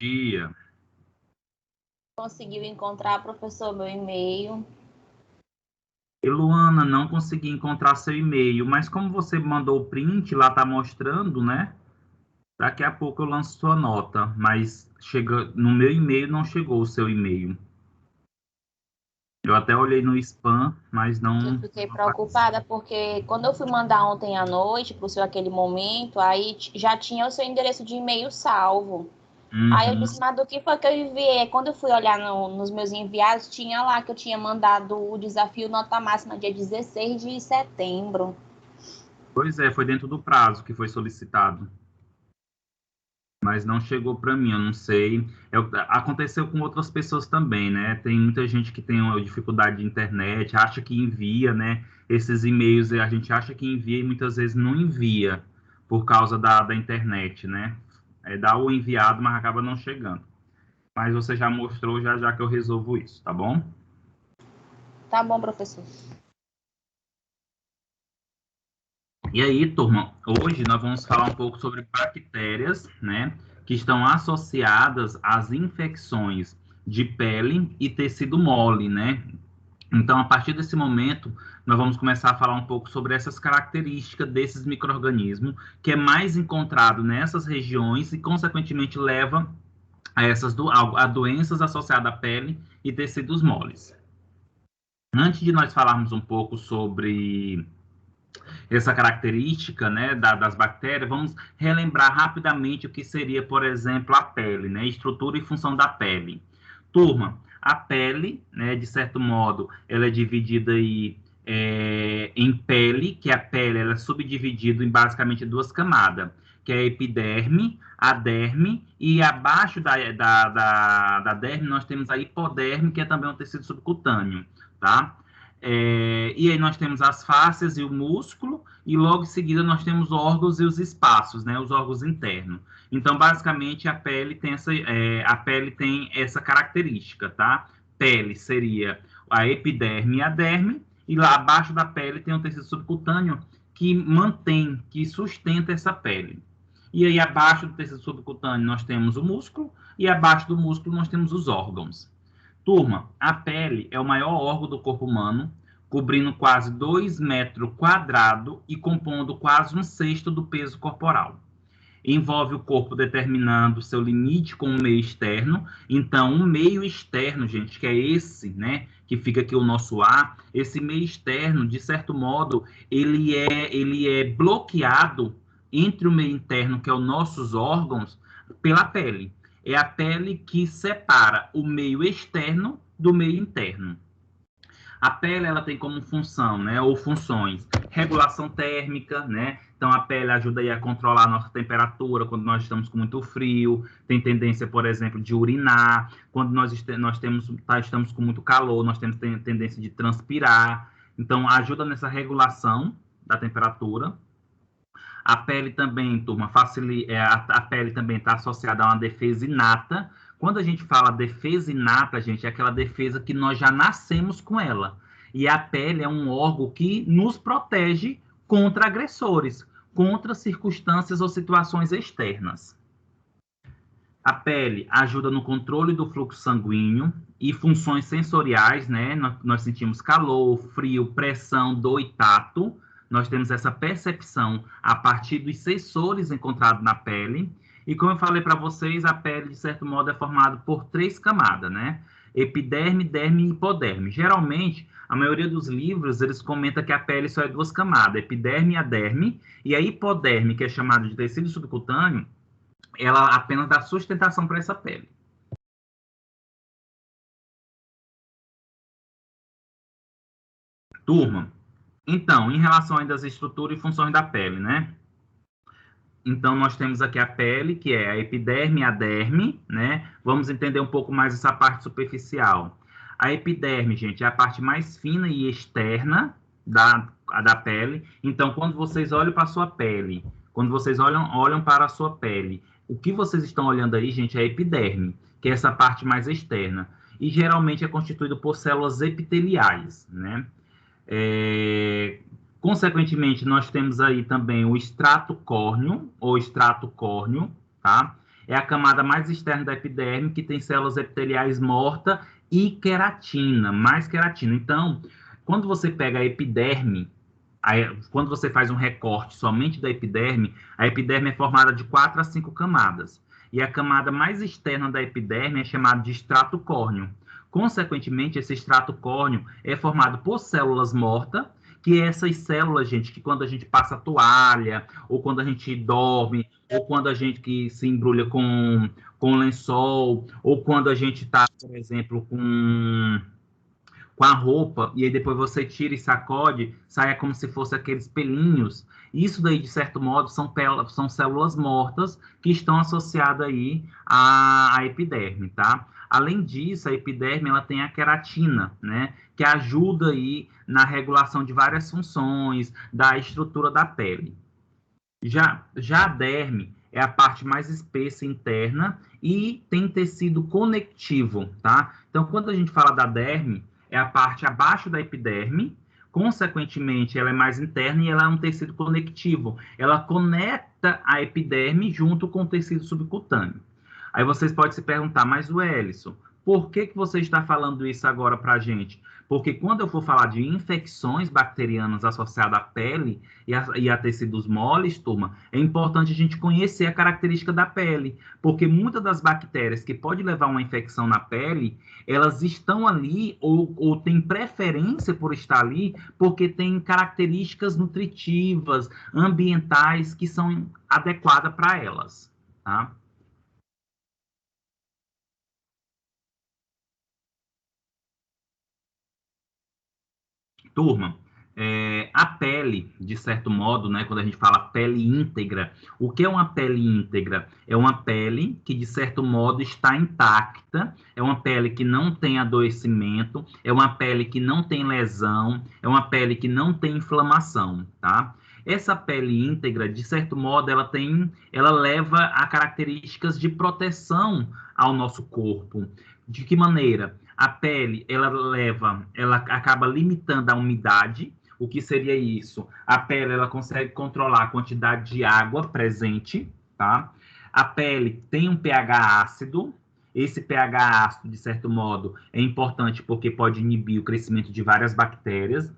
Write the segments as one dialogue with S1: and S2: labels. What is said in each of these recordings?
S1: Dia.
S2: Conseguiu encontrar, professor, meu e-mail?
S1: E Luana, não consegui encontrar seu e-mail, mas como você mandou o print, lá tá mostrando, né? Daqui a pouco eu lanço sua nota, mas chega no meu e-mail não chegou o seu e-mail. Eu até olhei no spam, mas
S2: Eu
S1: não
S2: fiquei
S1: apareceu.
S2: preocupada porque quando eu fui mandar ontem à noite para o seu aquele momento, aí já tinha o seu endereço de e-mail salvo. Aí eu
S1: Uhum.
S2: disse, mas do que foi que eu enviei? Quando eu fui olhar nos meus enviados, tinha lá que eu tinha mandado o desafio nota máxima dia 16 de setembro.
S1: Pois é, foi dentro do prazo que foi solicitado, mas não chegou para mim, eu não sei. Aconteceu com outras pessoas também, né? Tem muita gente que tem uma dificuldade de internet, acha que envia, né? Esses e-mails a gente acha que envia e muitas vezes não envia por causa da internet, né? Dá o enviado, mas acaba não chegando. Mas você já mostrou, já já que eu resolvo isso, tá bom?
S2: Tá bom, professor.
S1: E aí, turma, hoje nós vamos falar um pouco sobre bactérias, né, que estão associadas às infecções de pele e tecido mole, né? Então, a partir desse momento, nós vamos começar a falar um pouco sobre essas características desses micro-organismos, que é mais encontrado nessas regiões e, consequentemente, leva a doenças associadas à pele e tecidos moles. Antes de nós falarmos um pouco sobre essa característica, né, das bactérias, vamos relembrar rapidamente o que seria, por exemplo, a pele, né, estrutura e função da pele. Turma, a pele, né, de certo modo, ela é dividida aí, em pele, que a pele ela é subdividida em basicamente duas camadas, que é a epiderme, a derme, e abaixo da derme nós temos a hipoderme, que é também um tecido subcutâneo, tá? E aí nós temos as fáscias e o músculo, e logo em seguida nós temos os órgãos e os espaços, né, os órgãos internos. Então, basicamente, a pele tem essa característica, tá? Pele seria a epiderme e a derme, e lá abaixo da pele tem um tecido subcutâneo que mantém, que sustenta essa pele. E aí, abaixo do tecido subcutâneo, nós temos o músculo, e abaixo do músculo, nós temos os órgãos. Turma, a pele é o maior órgão do corpo humano, cobrindo quase 2 metros quadrados e compondo quase um sexto do peso corporal. Envolve o corpo determinando seu limite com o meio externo. Então, um meio externo, gente, que é esse, né, que fica aqui o nosso ar, esse meio externo, de certo modo, ele é bloqueado entre o meio interno, que é os nossos órgãos, pela pele. É a pele que separa o meio externo do meio interno. A pele ela tem como função, né, ou funções, regulação térmica, né? Então a pele ajuda aí a controlar a nossa temperatura quando nós estamos com muito frio, tem tendência, por exemplo, de urinar, quando estamos com muito calor, nós temos tendência de transpirar. Então ajuda nessa regulação da temperatura. A pele também, turma, a pele também está associada a uma defesa inata. Quando a gente fala defesa inata, gente, é aquela defesa que nós já nascemos com ela. E a pele é um órgão que nos protege contra agressores, contra circunstâncias ou situações externas. A pele ajuda no controle do fluxo sanguíneo e funções sensoriais, né? Nós sentimos calor, frio, pressão, dor e tato. Nós temos essa percepção a partir dos sensores encontrados na pele. E como eu falei para vocês, a pele, de certo modo, é formada por 3 camadas, né? Epiderme, derme e hipoderme. Geralmente, a maioria dos livros, eles comentam que a pele só é 2 camadas, epiderme e a derme. E a hipoderme, que é chamada de tecido subcutâneo, ela apenas dá sustentação para essa pele. Turma, então, em relação ainda às estruturas e funções da pele, né? Então, nós temos aqui a pele, que é a epiderme e a derme, né? Vamos entender um pouco mais essa parte superficial. A epiderme, gente, é a parte mais fina e externa da pele. Então, quando vocês olham para a sua pele, quando vocês olham para a sua pele, o que vocês estão olhando aí, gente, é a epiderme, que é essa parte mais externa. E geralmente é constituído por células epiteliais, né? Consequentemente, nós temos aí também o extrato córneo, ou extrato córneo, tá? é a camada mais externa da epiderme, que tem células epiteliais mortas e queratina, mais queratina. Então, quando você pega a epiderme, quando você faz um recorte somente da epiderme, a epiderme é formada de 4 a 5 camadas. E a camada mais externa da epiderme é chamada de extrato córneo. Consequentemente, esse extrato córneo é formado por células mortas, que é essas células, gente, que quando a gente passa toalha, ou quando a gente dorme, ou quando a gente que se embrulha com lençol, ou quando a gente está, por exemplo, com a roupa, e aí depois você tira e sacode, sai como se fosse aqueles pelinhos. Isso daí, de certo modo, são células mortas que estão associadas aí à epiderme, tá? Além disso, a epiderme ela tem a queratina, né? Que ajuda aí na regulação de várias funções da estrutura da pele. Já a derme é a parte mais espessa interna e tem tecido conectivo, tá? Então, quando a gente fala da derme, é a parte abaixo da epiderme, consequentemente, ela é mais interna e ela é um tecido conectivo. Ela conecta a epiderme junto com o tecido subcutâneo. Aí vocês podem se perguntar, mas o Ellison, por que você está falando isso agora para a gente? Porque quando eu for falar de infecções bacterianas associadas à pele e a tecidos moles, turma, é importante a gente conhecer a característica da pele, porque muitas das bactérias que podem levar uma infecção na pele, elas estão ali ou têm preferência por estar ali, porque têm características nutritivas, ambientais que são adequadas para elas, tá? Turma, a pele, de certo modo, né, quando a gente fala pele íntegra, o que é uma pele íntegra? É uma pele que, de certo modo, está intacta, é uma pele que não tem adoecimento, é uma pele que não tem lesão, é uma pele que não tem inflamação, tá? Essa pele íntegra, de certo modo, ela leva a características de proteção ao nosso corpo. De que maneira? A pele, ela acaba limitando a umidade. O que seria isso? A pele, ela consegue controlar a quantidade de água presente, tá? A pele tem um pH ácido. Esse pH ácido, de certo modo, é importante porque pode inibir o crescimento de várias bactérias.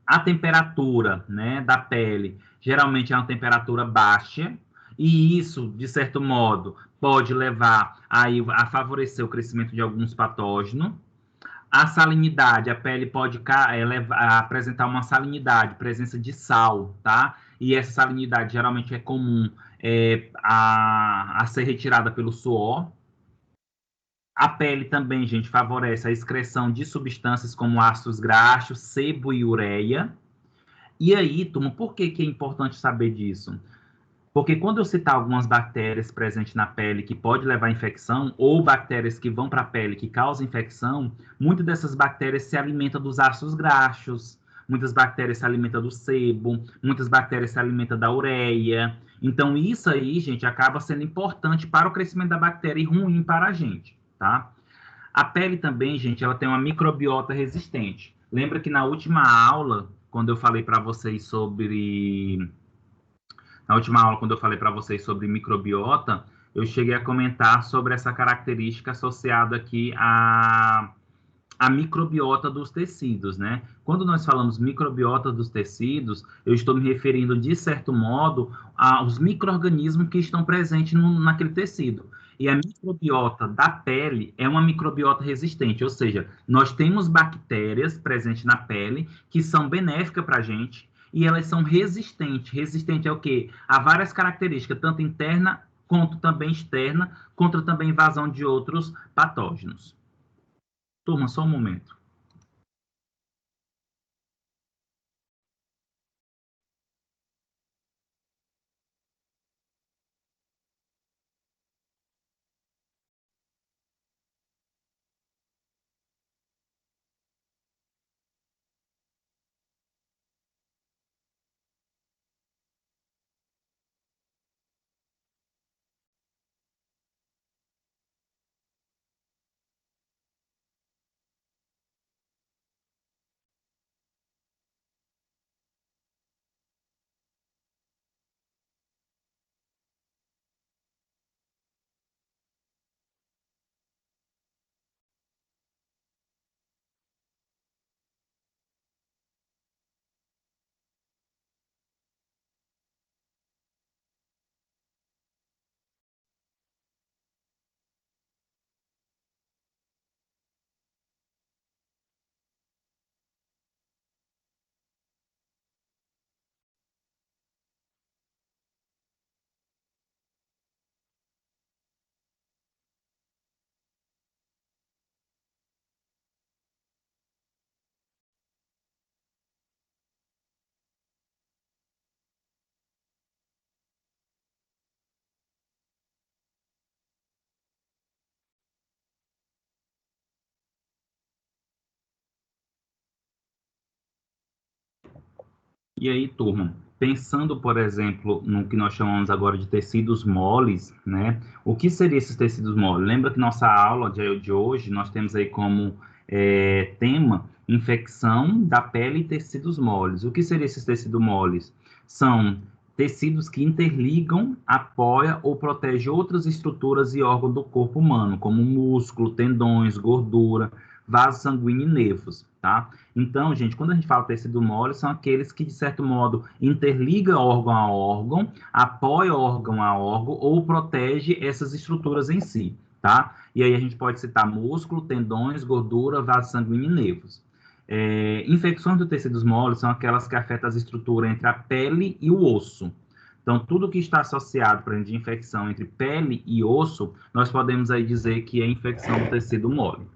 S1: A temperatura, né, da pele geralmente é uma temperatura baixa, e isso, de certo modo, pode levar aí a favorecer o crescimento de alguns patógenos. A salinidade, a pele pode apresentar uma salinidade, presença de sal, tá? E essa salinidade geralmente é comum a ser retirada pelo suor. A pele também, gente, favorece a excreção de substâncias como ácidos graxos, sebo e ureia. E aí, turma, por que que é importante saber disso? Porque quando eu citar algumas bactérias presentes na pele que pode levar a infecção, ou bactérias que vão para a pele que causam infecção, muitas dessas bactérias se alimentam dos ácidos graxos, muitas bactérias se alimentam do sebo, muitas bactérias se alimentam da ureia. Então, isso aí, gente, acaba sendo importante para o crescimento da bactéria e ruim para a gente, tá? A pele também, gente, ela tem uma microbiota resistente. Lembra que na última aula, quando eu falei para vocês sobre na última aula, quando eu falei para vocês sobre microbiota, eu cheguei a comentar sobre essa característica associada aqui à microbiota dos tecidos, né? Quando nós falamos microbiota dos tecidos, eu estou me referindo, de certo modo, aos micro-organismos que estão presentes naquele tecido. E a microbiota da pele é uma microbiota resistente, ou seja, nós temos bactérias presentes na pele que são benéficas para a gente e elas são resistentes. Resistente é o quê? A várias características, tanto interna quanto também externa, contra também invasão de outros patógenos. Turma, só um momento. E aí, turma, pensando, por exemplo, no que nós chamamos agora de tecidos moles, né? O que seriam esses tecidos moles? Lembra que nossa aula de hoje, nós temos aí como tema infecção da pele e tecidos moles. O que seriam esses tecidos moles? São tecidos que interligam, apoia ou protege outras estruturas e órgãos do corpo humano, como músculo, tendões, gordura, vasos sanguíneos e nervos, tá? Então, gente, quando a gente fala tecido mole, são aqueles que, de certo modo, interliga órgão a órgão, apoia órgão a órgão ou protege essas estruturas em si, tá? E aí a gente pode citar músculo, tendões, gordura, vasos sanguíneos e nervos. Infecções do tecidos moles são aquelas que afetam as estruturas entre a pele e o osso. Então, tudo que está associado, por exemplo, de infecção entre pele e osso, nós podemos aí dizer que é infecção do tecido mole.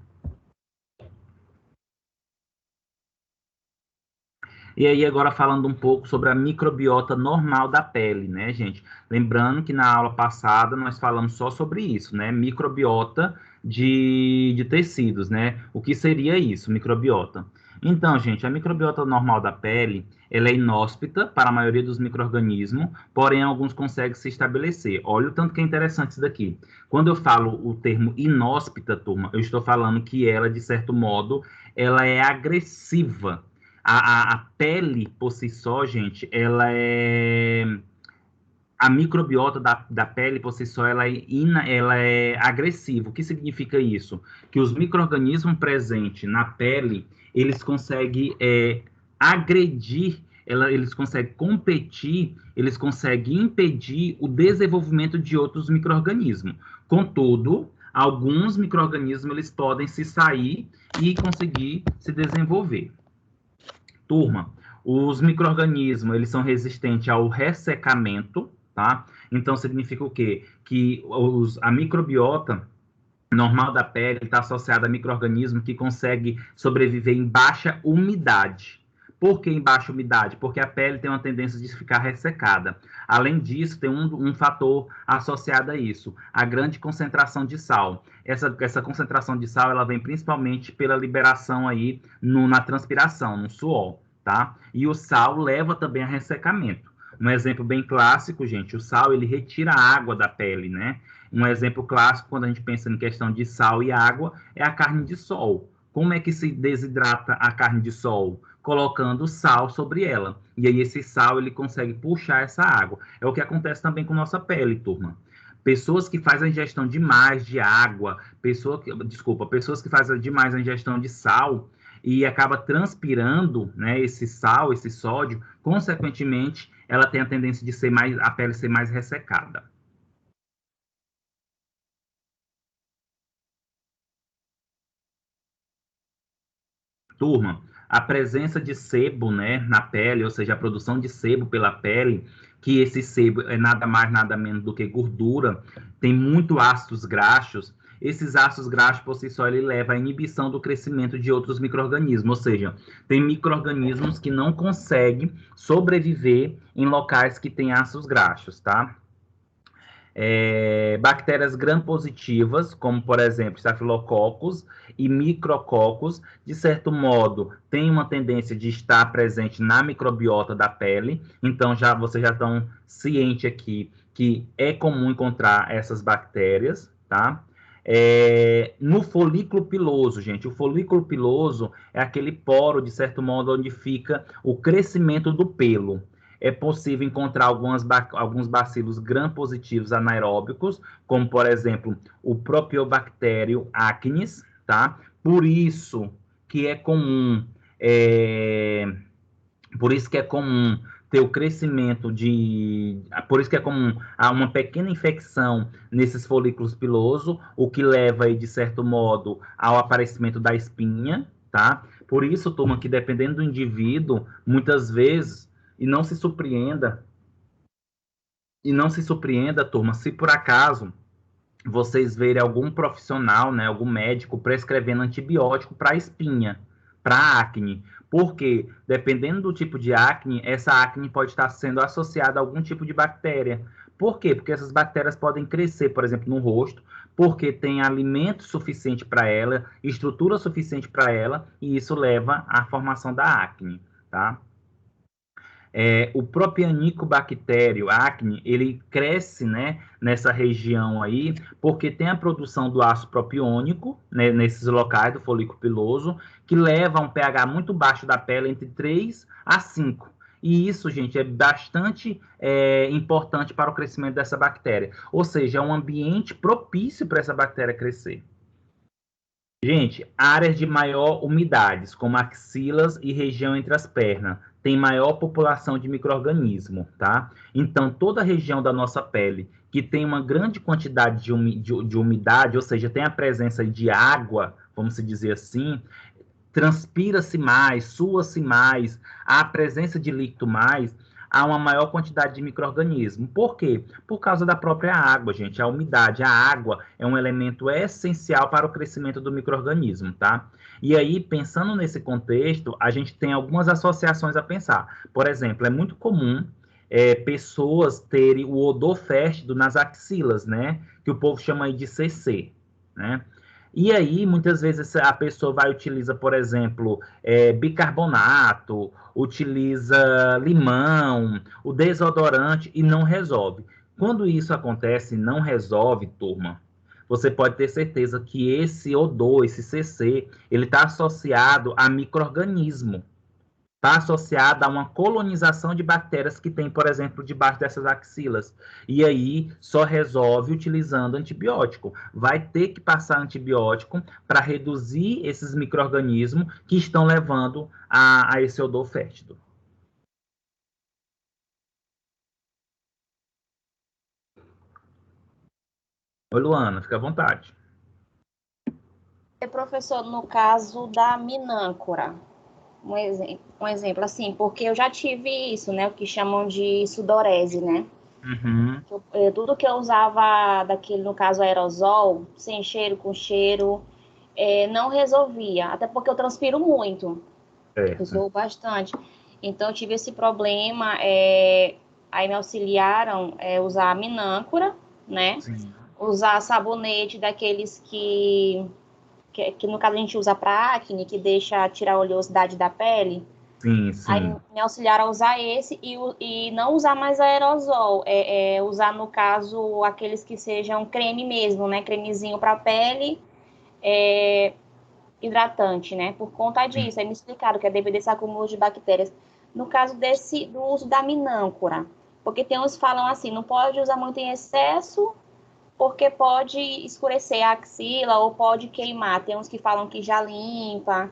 S1: E aí, agora falando um pouco sobre a microbiota normal da pele, né, gente? Lembrando que na aula passada nós falamos só sobre isso, né? Microbiota de tecidos, né? O que seria isso, microbiota? Então, gente, a microbiota normal da pele, ela é inóspita para a maioria dos micro-organismos, porém alguns conseguem se estabelecer. Olha o tanto que é interessante isso daqui. Quando eu falo o termo inóspita, turma, eu estou falando que ela, de certo modo, ela é agressiva. A pele, por si só, gente, ela é... A microbiota da pele, por si só, ela é agressiva. O que significa isso? Que os micro-organismos presentes na pele, eles conseguem agredir, eles conseguem competir, eles conseguem impedir o desenvolvimento de outros micro-organismos. Contudo, alguns micro-organismos, eles podem se sair e conseguir se desenvolver. Turma, os micro-organismos, eles são resistentes ao ressecamento, tá? Então, significa o quê? Que a microbiota normal da pele está associada a micro-organismo que consegue sobreviver em baixa umidade. Por que em baixa umidade? Porque a pele tem uma tendência de ficar ressecada. Além disso, tem um fator associado a isso, a grande concentração de sal. Essa concentração de sal, ela vem principalmente pela liberação aí na transpiração, no suor, tá? E o sal leva também a ressecamento. Um exemplo bem clássico, gente, o sal, ele retira a água da pele, né? Um exemplo clássico, quando a gente pensa em questão de sal e água, é a carne de sol. Como é que se desidrata a carne de sol? Colocando sal sobre ela. E aí esse sal, ele consegue puxar essa água. É o que acontece também com nossa pele, turma. Pessoas que fazem a ingestão demais de água, pessoas que fazem demais a ingestão de sal e acaba transpirando, né, esse sal, esse sódio, consequentemente, ela tem a tendência de a pele ser mais ressecada. Turma, a presença de sebo, né, na pele, ou seja, a produção de sebo pela pele, que esse sebo é nada mais, nada menos do que gordura, tem muito ácidos graxos. Esses ácidos graxos, por si só, ele leva à inibição do crescimento de outros micro-organismos, ou seja, tem micro-organismos que não conseguem sobreviver em locais que têm ácidos graxos, tá? Bactérias gram-positivas, como, por exemplo, estafilococos e micrococos, de certo modo, têm uma tendência de estar presente na microbiota da pele, então vocês já estão cientes aqui que é comum encontrar essas bactérias, tá? No folículo piloso, gente, o folículo piloso é aquele poro, de certo modo, onde fica o crescimento do pelo. É possível encontrar alguns bacilos gram-positivos anaeróbicos, como, por exemplo, o Propionibacterium acnes, tá? Por isso que é comum, ter o crescimento por isso que é comum uma pequena infecção nesses folículos pilosos, o que leva aí, de certo modo, ao aparecimento da espinha, tá? Por isso, turma, que dependendo do indivíduo, muitas vezes, e não se surpreenda, turma, se por acaso vocês verem algum profissional, né, algum médico prescrevendo antibiótico para espinha, para acne. Porque, dependendo do tipo de acne, essa acne pode estar sendo associada a algum tipo de bactéria. Por quê? Porque essas bactérias podem crescer, por exemplo, no rosto, porque tem alimento suficiente para ela, estrutura suficiente para ela, e isso leva à formação da acne, tá? O Propionibacterium acne, ele cresce, né, nessa região aí, porque tem a produção do ácido propiônico, né, nesses locais do folículo piloso, que leva a um pH muito baixo da pele, entre 3 a 5. E isso, gente, é bastante importante para o crescimento dessa bactéria. Ou seja, é um ambiente propício para essa bactéria crescer. Gente, áreas de maior umidades, como axilas e região entre as pernas, tem maior população de micro-organismo, tá? Então, toda a região da nossa pele que tem uma grande quantidade de umidade, ou seja, tem a presença de água, vamos dizer assim, transpira-se mais, sua-se mais, há a presença de líquido mais, há uma maior quantidade de micro-organismos. Por quê? Por causa da própria água, gente. A umidade, a água é um elemento essencial para o crescimento do micro-organismo, tá? E aí, pensando nesse contexto, a gente tem algumas associações a pensar. Por exemplo, é muito comum pessoas terem o odor fétido nas axilas, né? Que o povo chama aí de CC, né? E aí, muitas vezes, a pessoa vai utiliza, por exemplo, bicarbonato, utiliza limão, o desodorante e não resolve. Quando isso acontece e não resolve, turma, você pode ter certeza que esse odor, esse CC, ele está associado a micro-organismo. Está associada a uma colonização de bactérias que tem, por exemplo, debaixo dessas axilas. E aí só resolve utilizando antibiótico. Vai ter que passar antibiótico para reduzir esses micro-organismos que estão levando a esse odor fétido. Oi, Luana, fica à vontade.
S2: Professor, no caso da minâncora, um exemplo assim, porque eu já tive isso, né? O que chamam de sudorese, né?
S1: Uhum.
S2: Tudo que eu usava daquele, no caso, aerosol, sem cheiro, com cheiro, não resolvia. Até porque eu transpiro muito. Eu sou bastante. Então, eu tive esse problema. Aí me auxiliaram usar a minâncora, né?
S1: Sim.
S2: Usar sabonete daqueles que no caso a gente usa para acne, que deixa tirar a oleosidade da pele.
S1: Sim,
S2: Aí
S1: sim.
S2: me auxiliaram a usar esse e não usar mais aerosol. Usar, no caso, aqueles que sejam creme mesmo, né? Cremezinho para pele, hidratante, né? Por conta
S1: Sim.
S2: disso. Aí me explicaram que é devido a esse acúmulo de bactérias. No caso do uso da minâncora, porque tem uns que falam assim, não pode usar muito em excesso, porque pode escurecer a axila ou pode queimar. Tem uns que falam que já limpa.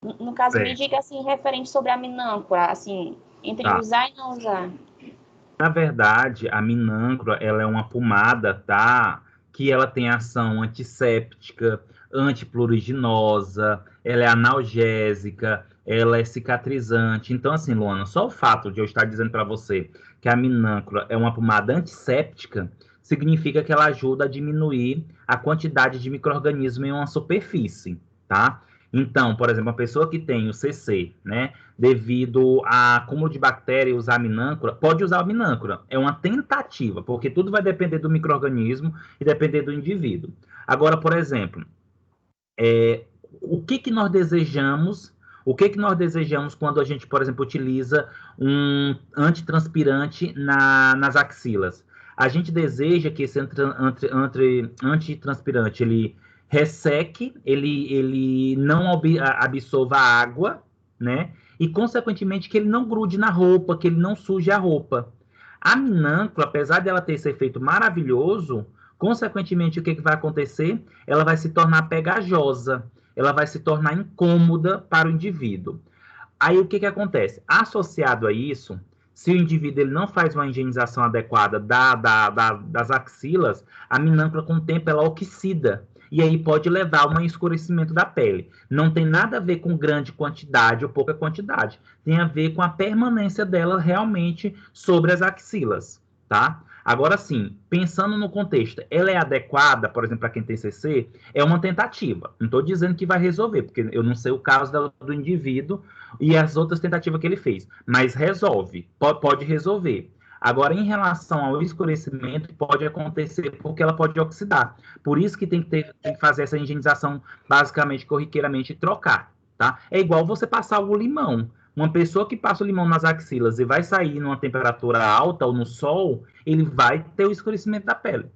S2: No caso, me diga assim, referente sobre a minâncora, assim, entre
S1: Tá.
S2: usar e não usar.
S1: Na verdade, a minâncora, ela é uma pomada, tá? Que ela tem ação antisséptica, antipruriginosa, ela é analgésica, ela é cicatrizante. Então, assim, Luana, só o fato de eu estar dizendo para você que a minâncora é uma pomada antisséptica, significa que ela ajuda a diminuir a quantidade de micro-organismo em uma superfície, tá? Então, por exemplo, uma pessoa que tem o CC, né? Devido a acúmulo de bactérias e usar a minâncora, pode usar a minâncora. É uma tentativa, porque tudo vai depender do micro-organismo e depender do indivíduo. Agora, por exemplo, o que nós desejamos? O que nós desejamos quando a gente, por exemplo, utiliza um antitranspirante nas axilas? A gente deseja que esse antitranspirante ele resseque, ele não absorva água, né? E, consequentemente, que ele não grude na roupa, que ele não suje a roupa. A minâncora, apesar dela ter esse efeito maravilhoso, consequentemente, o que vai acontecer? Ela vai se tornar pegajosa, ela vai se tornar incômoda para o indivíduo. Aí, o que acontece? Associado a isso, se o indivíduo ele não faz uma higienização adequada das axilas, a minâncora, com o tempo, ela oxida. E aí pode levar a um escurecimento da pele. Não tem nada a ver com grande quantidade ou pouca quantidade. Tem a ver com a permanência dela realmente sobre as axilas, tá? Agora sim, pensando no contexto, ela é adequada, por exemplo, para quem tem CC? É uma tentativa. Não estou dizendo que vai resolver, porque eu não sei o caso do indivíduo e as outras tentativas que ele fez. Mas resolve, pode resolver. Agora, em relação ao escurecimento, pode acontecer porque ela pode oxidar. Por isso que tem que fazer essa higienização basicamente, corriqueiramente, e trocar, tá? É igual você passar o limão. Uma pessoa que passa o limão nas axilas e vai sair numa temperatura alta ou no sol, ele vai ter o escurecimento da pele.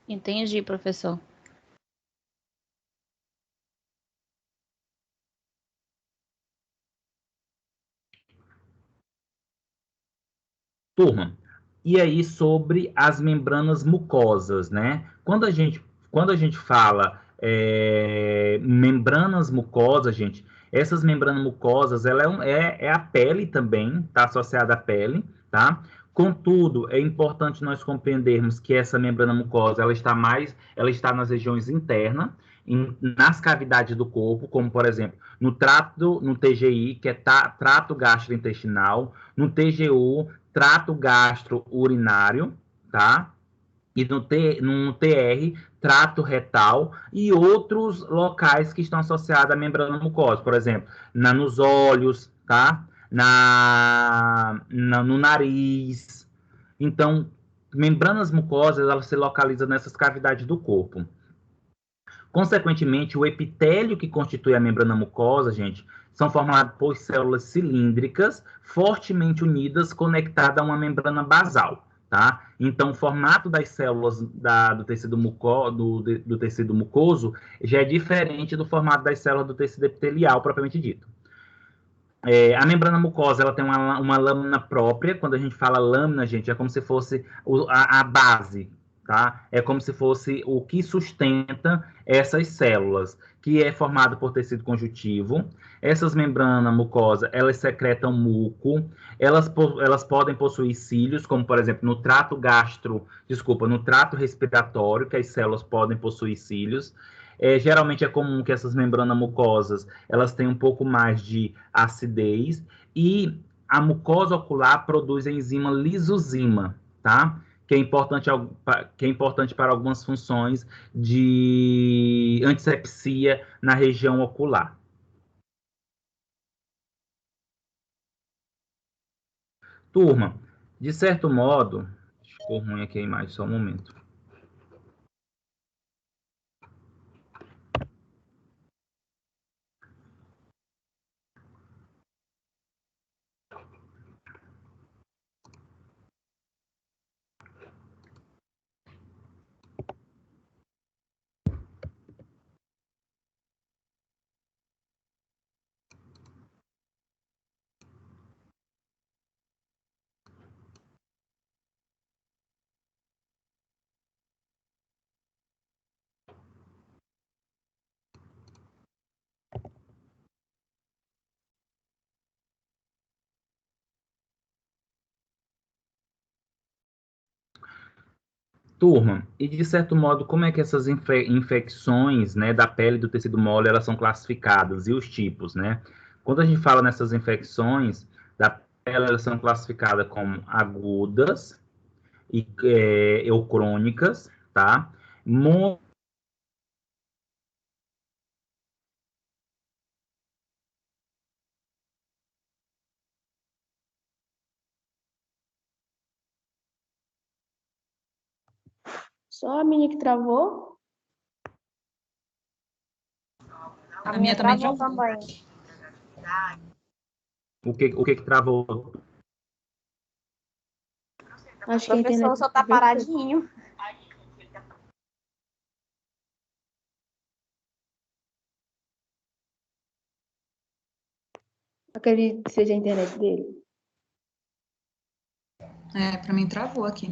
S2: Entendi, professor.
S1: Turma, e aí sobre as membranas mucosas, né? Quando a gente fala membranas mucosas, gente, essas membranas mucosas, ela é a pele também, tá associada à pele, tá? Contudo, é importante nós compreendermos que essa membrana mucosa, ela está nas regiões internas, nas cavidades do corpo, como por exemplo, no TGI, que é trato gastrointestinal, no TGU, trato gastrourinário, tá? E no TR, trato retal e outros locais que estão associados à membrana mucosa, por exemplo, nos olhos, tá? No nariz. Então, membranas mucosas, elas se localizam nessas cavidades do corpo. Consequentemente, o epitélio que constitui a membrana mucosa, gente, são formados por células cilíndricas fortemente unidas, conectadas a uma membrana basal, tá? Então, o formato das células do tecido mucoso já é diferente do formato das células do tecido epitelial, propriamente dito. A membrana mucosa, ela tem uma lâmina própria. Quando a gente fala lâmina, gente, é como se fosse a base, tá? É como se fosse o que sustenta essas células, que é formado por tecido conjuntivo. Essas membranas mucosas, elas secretam muco, elas podem possuir cílios, como por exemplo no trato respiratório, que as células podem possuir cílios. Geralmente é comum que essas membranas mucosas elas tenham um pouco mais de acidez e a mucosa ocular produz a enzima lisozima, tá? Que é importante para algumas funções de antisepsia na região ocular. Turma, de certo modo, ficou ruim aqui a imagem, só um momento. Turma, e de certo modo, como é que essas infecções, né, da pele e do tecido mole, elas são classificadas e os tipos, né? Quando a gente fala nessas infecções da pele, elas são classificadas como agudas ou crônicas, tá?
S2: Só a minha que travou? A
S3: A
S2: minha
S3: minha também
S2: travou
S3: travou.
S2: também.
S1: O que travou?
S2: Acho que a internet
S3: só tá paradinho.
S2: Acredito que seja a internet dele.
S3: Para mim travou aqui.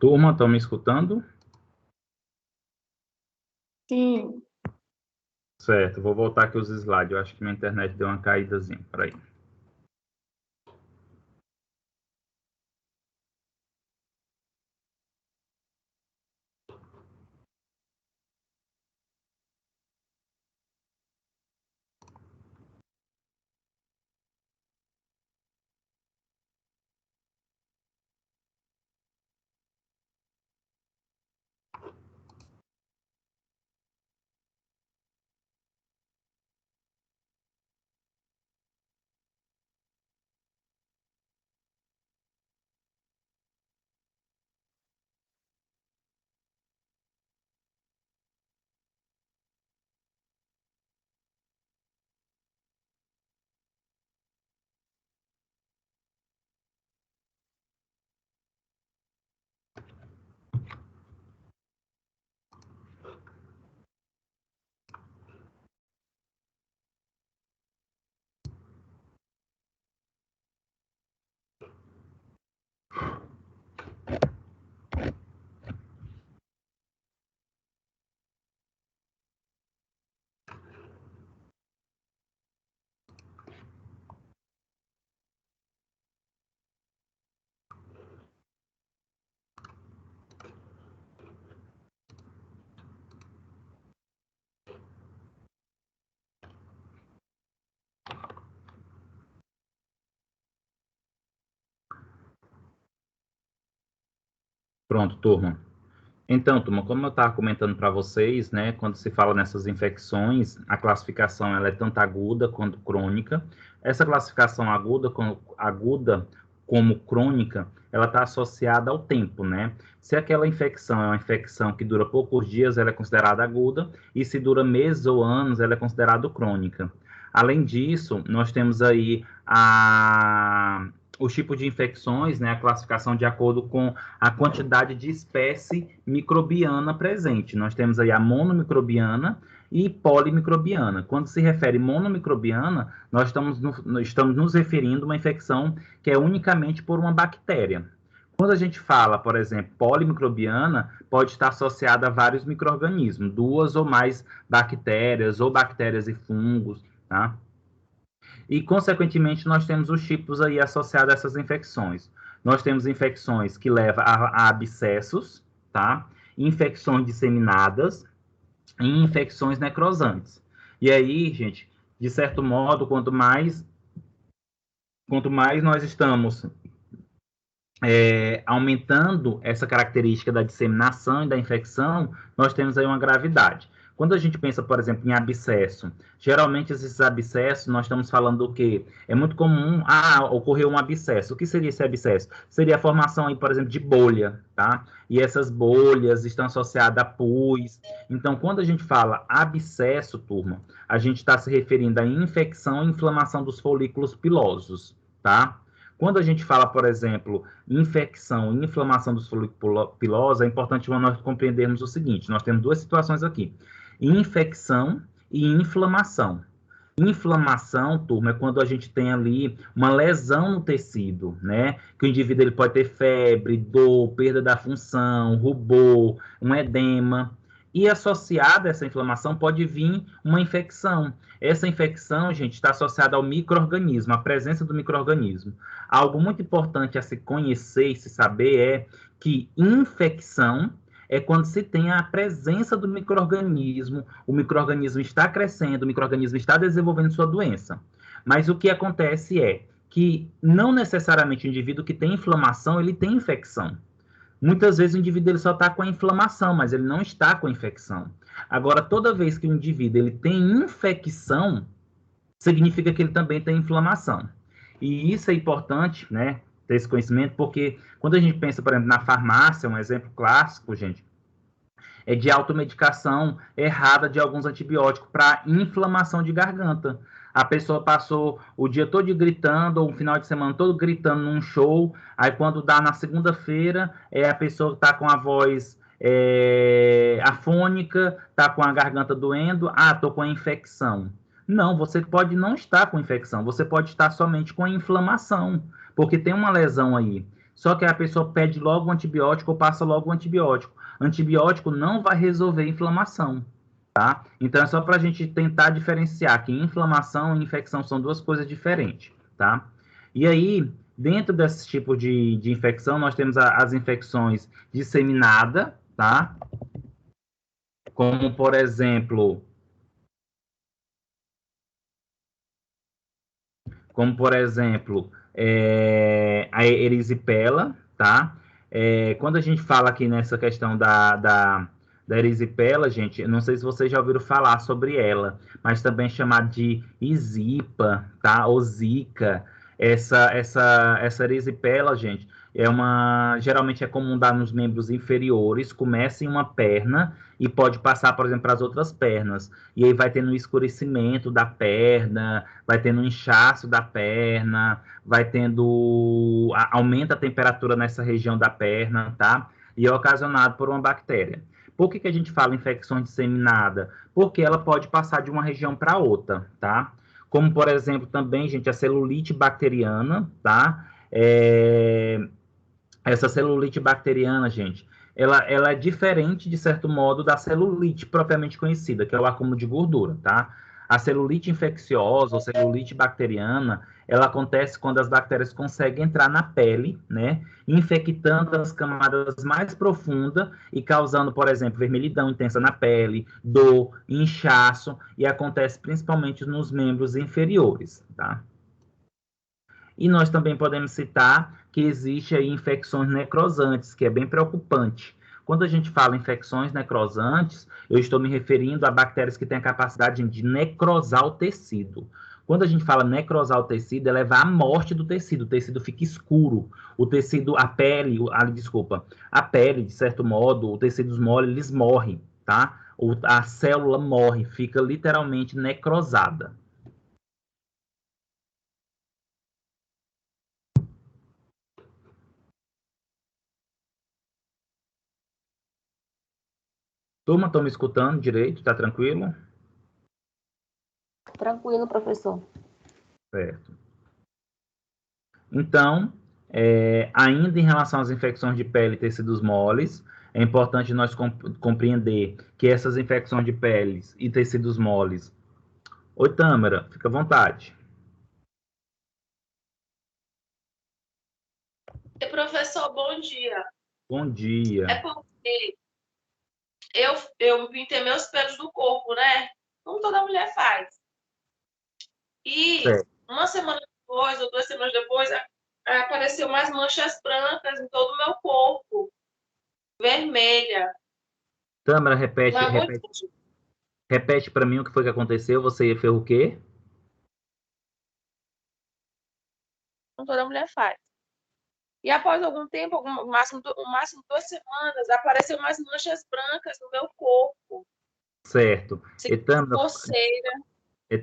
S1: Turma, estão me escutando?
S2: Sim.
S1: Certo, vou voltar aqui os slides. Eu acho que minha internet deu uma caídazinha. Peraí. Pronto, turma. Então, turma, como eu estava comentando para vocês, né, quando se fala nessas infecções, a classificação ela é tanto aguda quanto crônica. Essa classificação aguda como crônica, ela está associada ao tempo, né? Se aquela infecção é uma infecção que dura poucos dias, ela é considerada aguda, e se dura meses ou anos, ela é considerada crônica. Além disso, nós temos aí os tipos de infecções, né, a classificação de acordo com a quantidade de espécie microbiana presente. Nós temos aí a monomicrobiana e polimicrobiana. Quando se refere monomicrobiana, nós estamos nos referindo a uma infecção que é unicamente por uma bactéria. Quando a gente fala, por exemplo, polimicrobiana, pode estar associada a vários micro-organismos, duas ou mais bactérias, ou bactérias e fungos, tá? E, consequentemente, nós temos os tipos aí associados a essas infecções. Nós temos infecções que levam a abscessos, tá? Infecções disseminadas e infecções necrosantes. E aí, gente, de certo modo, quanto mais nós estamos aumentando essa característica da disseminação e da infecção, nós temos aí uma gravidade. Quando a gente pensa, por exemplo, em abscesso, geralmente esses abscessos, nós estamos falando do quê? É muito comum, ocorreu um abscesso. O que seria esse abscesso? Seria a formação aí, por exemplo, de bolha, tá? E essas bolhas estão associadas a pus. Então, quando a gente fala abscesso, turma, a gente está se referindo à infecção e inflamação dos folículos pilosos, tá? Quando a gente fala, por exemplo, infecção e inflamação dos folículos pilosos, é importante nós compreendermos o seguinte: nós temos duas situações aqui: infecção e inflamação. Inflamação, turma, é quando a gente tem ali uma lesão no tecido, né? Que o indivíduo ele pode ter febre, dor, perda da função, rubor, um edema. E associada a essa inflamação pode vir uma infecção. Essa infecção, gente, está associada ao micro-organismo, à presença do micro-organismo. Algo muito importante a se conhecer e se saber é que infecção é quando se tem a presença do micro-organismo, o micro-organismo está crescendo, o micro-organismo está desenvolvendo sua doença. Mas o que acontece é que não necessariamente o indivíduo que tem inflamação, ele tem infecção. Muitas vezes o indivíduo ele só está com a inflamação, mas ele não está com a infecção. Agora, toda vez que o indivíduo ele tem infecção, significa que ele também tem inflamação. E isso é importante, né, ter esse conhecimento, porque quando a gente pensa, por exemplo, na farmácia, um exemplo clássico, gente, é de automedicação errada de alguns antibióticos para inflamação de garganta. A pessoa passou o dia todo gritando, ou o final de semana todo gritando num show, aí quando dá na segunda-feira, a pessoa está com a voz afônica, está com a garganta doendo, estou com a infecção. Não, você pode não estar com infecção, você pode estar somente com inflamação, porque tem uma lesão aí. Só que a pessoa pede logo o antibiótico ou passa logo o antibiótico. Antibiótico não vai resolver a inflamação, tá? Então, é só para a gente tentar diferenciar que inflamação e infecção são duas coisas diferentes, tá? E aí, dentro desse tipo de infecção, nós temos as infecções disseminadas, tá? Como, por exemplo, a erisipela, tá? Quando a gente fala aqui nessa questão da erisipela, gente, eu não sei se vocês já ouviram falar sobre ela, mas também chamada de isipa, tá? Ou zika. Essa erisipela, gente, geralmente é comum dar nos membros inferiores, começa em uma perna e pode passar, por exemplo, para as outras pernas. E aí vai tendo um escurecimento da perna, vai tendo um inchaço da perna, vai tendo. Aumenta a temperatura nessa região da perna, tá? E é ocasionado por uma bactéria. Por que a gente fala infecção disseminada? Porque ela pode passar de uma região para outra, tá? Como, por exemplo, também, gente, a celulite bacteriana, tá? Essa celulite bacteriana, gente, ela é diferente, de certo modo, da celulite propriamente conhecida, que é o acúmulo de gordura, tá? A celulite infecciosa ou celulite bacteriana, ela acontece quando as bactérias conseguem entrar na pele, né? Infectando as camadas mais profundas e causando, por exemplo, vermelhidão intensa na pele, dor, inchaço, e acontece principalmente nos membros inferiores, tá? E nós também podemos citar que existe aí infecções necrosantes, que é bem preocupante. Quando a gente fala infecções necrosantes, eu estou me referindo a bactérias que têm a capacidade de necrosar o tecido. Quando a gente fala necrosar o tecido, é levar à morte do tecido. O tecido fica escuro. O tecido, a pele, de certo modo, o tecido mole, eles morrem, tá? A célula morre, fica literalmente necrosada. Turma, estão me escutando direito? Tá tranquilo?
S2: Tranquilo, professor.
S1: Certo. Então, ainda em relação às infecções de pele e tecidos moles, é importante nós compreender que essas infecções de peles e tecidos moles... Oi, Tâmara, fica à vontade.
S4: Professor, bom dia.
S1: Bom dia.
S4: É porque eu pintei meus pelos do corpo, né? Como toda mulher faz. E uma semana depois, ou 2 semanas depois, apareceu umas manchas brancas em todo o meu corpo. Vermelha.
S1: Tâmara, repete para mim o que foi que aconteceu. Você fez o quê?
S4: Como toda mulher faz. E após algum tempo, o máximo 2 semanas, apareceu umas manchas brancas no meu corpo.
S1: Certo.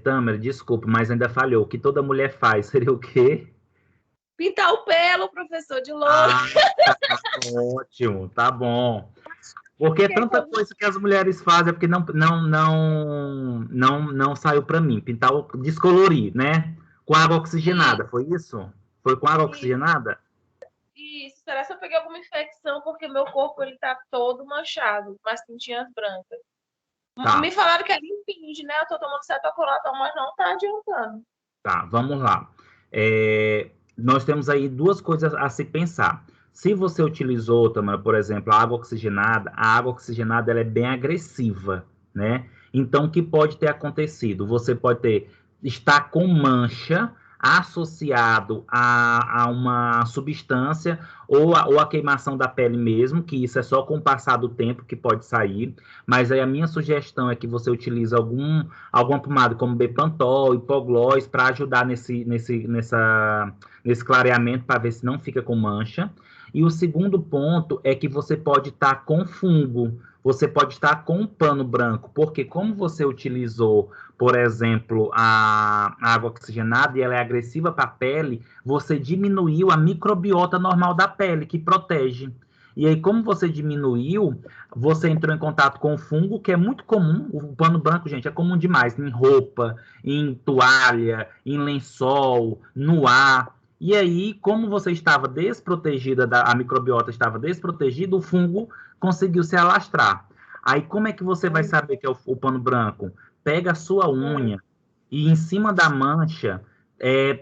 S1: Tâmara, desculpa, mas ainda falhou. O que toda mulher faz seria o quê?
S4: Pintar o pelo, professor, de louro.
S1: Tá ótimo, tá bom. Porque é tanta coisa que as mulheres fazem, é porque não saiu para mim. Pintar, descolorir, né? Com água oxigenada, foi isso? Foi com água oxigenada?
S4: Isso, será que eu peguei alguma infecção? Porque meu corpo, ele tá todo manchado, umas pintinhas brancas.
S1: Tá.
S4: Me falaram que é limpinge, né? Eu tô tomando cetocoronazol, mas não tá adiantando.
S1: Tá, vamos lá. Nós temos aí duas coisas a se pensar. Se você utilizou, Tamara, por exemplo, a água oxigenada ela é bem agressiva, né? Então, o que pode ter acontecido? Você pode estar com mancha associado a uma substância ou a queimação da pele mesmo, que isso é só com o passar do tempo que pode sair. Mas aí a minha sugestão é que você utilize alguma pomada como Bepantol, hipoglós, para ajudar nesse clareamento, para ver se não fica com mancha. E o segundo ponto é que você pode estar com fungo, você pode estar com um pano branco, porque como você utilizou, por exemplo, a água oxigenada e ela é agressiva para a pele, você diminuiu a microbiota normal da pele, que protege. E aí, como você diminuiu, você entrou em contato com o fungo, que é muito comum. O pano branco, gente, é comum demais. Em roupa, em toalha, em lençol, no ar. E aí, como você estava desprotegida, a microbiota estava desprotegida, o fungo conseguiu se alastrar. Aí, como é que você vai saber que é o pano branco? Pega a sua unha e em cima da mancha,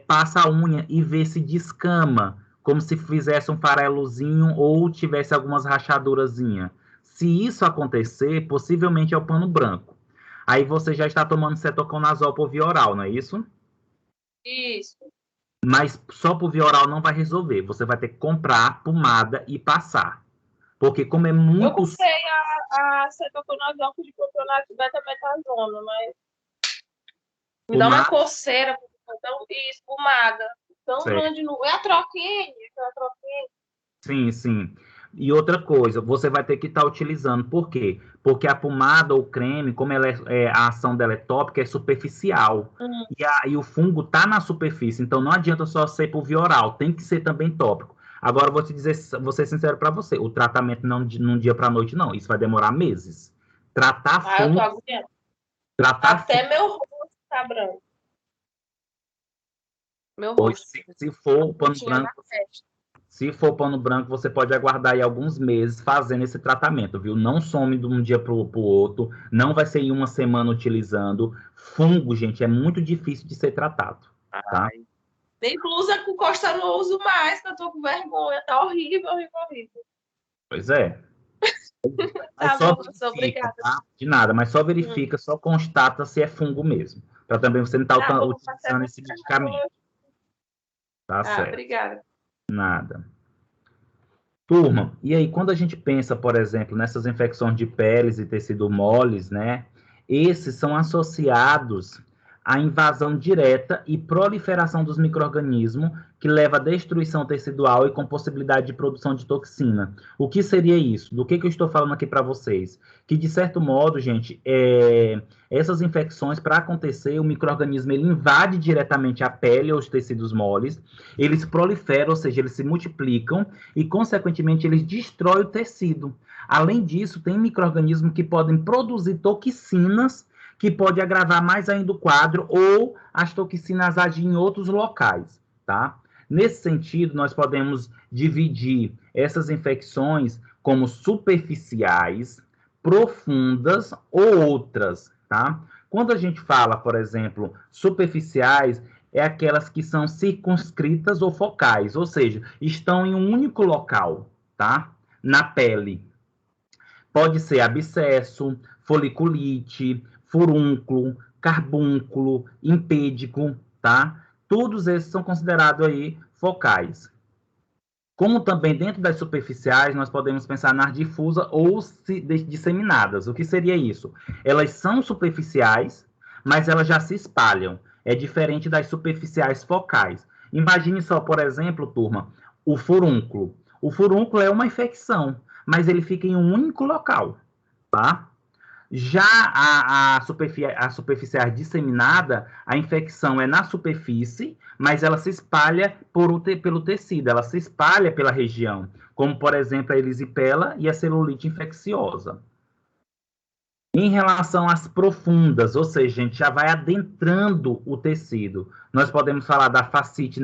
S1: passa a unha e vê se descama, como se fizesse um farelozinho ou tivesse algumas rachadurazinhas. Se isso acontecer, possivelmente é o pano branco. Aí você já está tomando cetoconazol por via oral, não é isso?
S4: Isso.
S1: Mas só por via oral não vai resolver. Você vai ter que comprar pomada e passar. Porque como é
S4: Eu
S1: muito...
S4: comprei a cetoconazol de campeonato betametasona, mas me dá uma
S1: pomada,
S4: coceira, então, espumada. Tão
S1: certo.
S4: grande no. É a troquinha, aquela troquinha.
S1: Sim, sim. E outra coisa, você vai ter que estar utilizando. Por quê? Porque a pomada ou creme, como ela a ação dela é tópica, é superficial. E o fungo está na superfície. Então não adianta só ser por via oral, tem que ser também tópico. Agora, vou ser sincero para você, o tratamento não de um dia para a noite, não. Isso vai demorar meses. Tratar
S4: Eu tô
S1: fungo,
S4: agoniada.
S1: tratar
S4: Até meu rosto tá branco. Meu
S1: fungo,
S4: rosto.
S1: se for pano
S4: Tinha na
S1: branco,
S4: testa.
S1: se for pano branco, você pode aguardar aí alguns meses fazendo esse tratamento, viu? Não some de um dia para o outro, não vai ser em uma semana utilizando. Fungo, gente, é muito difícil de ser tratado, tá?
S4: Nem blusa com costa eu não uso mais, que eu tô com vergonha. Tá horrível, horrível, horrível.
S1: Pois é. Mas
S4: Tá
S1: só
S4: bom, professor,
S1: verifica,
S4: obrigada.
S1: tá? De nada, mas só verifica, só constata se é fungo mesmo. Para também você não estar
S4: Tá bom,
S1: utilizando esse medicamento. Tá certo.
S4: Obrigada.
S1: Nada. Turma, e aí quando a gente pensa, por exemplo, nessas infecções de peles e tecido moles, né? Esses são associados à invasão direta e proliferação dos micro-organismos, que leva à destruição tecidual e com possibilidade de produção de toxina. O que seria isso? Do que eu estou falando aqui para vocês? Que, de certo modo, gente, essas infecções, para acontecer, o micro-organismo ele invade diretamente a pele ou os tecidos moles, eles proliferam, ou seja, eles se multiplicam, e, consequentemente, eles destroem o tecido. Além disso, tem micro-organismos que podem produzir toxinas que pode agravar mais ainda o quadro ou as toxinas agem em outros locais, tá? Nesse sentido, nós podemos dividir essas infecções como superficiais, profundas ou outras, tá? Quando a gente fala, por exemplo, superficiais, é aquelas que são circunscritas ou focais, ou seja, estão em um único local, tá? Na pele. Pode ser abscesso, foliculite, furúnculo, carbúnculo, impédico, tá? Todos esses são considerados aí focais. Como também dentro das superficiais, nós podemos pensar nas difusas ou disseminadas. O que seria isso? Elas são superficiais, mas elas já se espalham. É diferente das superficiais focais. Imagine só, por exemplo, turma, o furúnculo. O furúnculo é uma infecção, mas ele fica em um único local, tá? Já a superficial disseminada, a infecção é na superfície, mas ela se espalha pelo tecido, ela se espalha pela região, como, por exemplo, a erisipela e a celulite infecciosa. Em relação às profundas, ou seja, a gente já vai adentrando o tecido. Nós podemos falar da fascite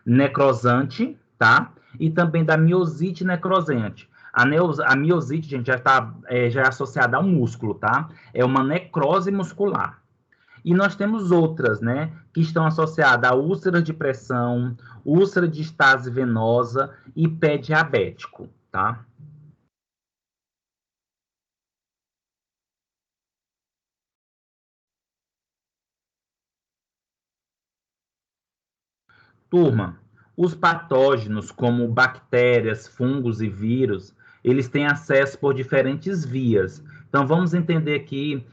S1: necrosante, tá? E também da miosite necrosante. A miosite, gente, já é associada ao músculo, tá? É uma necrose muscular. E nós temos outras, né? Que estão associadas a úlceras de pressão, úlcera de estase venosa e pé diabético, tá? Turma, os patógenos, como bactérias, fungos e vírus, eles têm acesso por diferentes vias. Então, vamos entender aqui,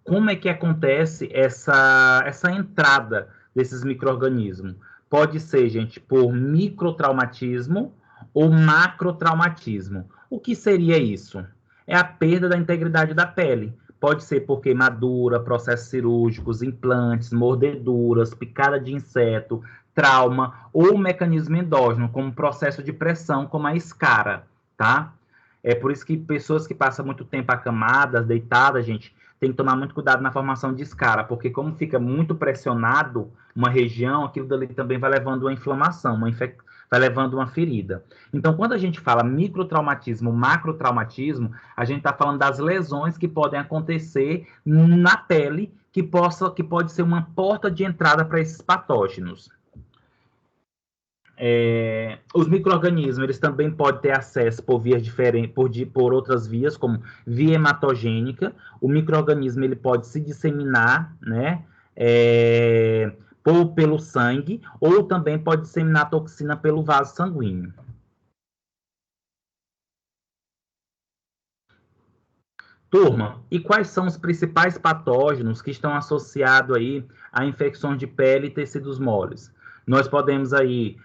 S1: como é que acontece essa entrada desses micro-organismos. Pode ser, gente, por microtraumatismo ou macrotraumatismo. O que seria isso? É a perda da integridade da pele. Pode ser por queimadura, processos cirúrgicos, implantes, mordeduras, picada de inseto, trauma ou mecanismo endógeno, como processo de pressão, como a escara, tá? É por isso que pessoas que passam muito tempo acamadas, deitadas, gente, tem que tomar muito cuidado na formação de escara, porque como fica muito pressionado uma região, aquilo dali também vai levando uma inflamação, vai levando uma ferida. Então, quando a gente fala microtraumatismo, macrotraumatismo, a gente está falando das lesões que podem acontecer na pele, que pode ser uma porta de entrada para esses patógenos. Os micro-organismos, eles também podem ter acesso por vias diferentes, por outras vias, como via hematogênica. O micro-organismo, ele pode se disseminar, né, pelo sangue, ou também pode disseminar toxina pelo vaso sanguíneo. Turma, e quais são os principais patógenos que estão associados aí a infecções de pele e tecidos moles? Nós podemos aí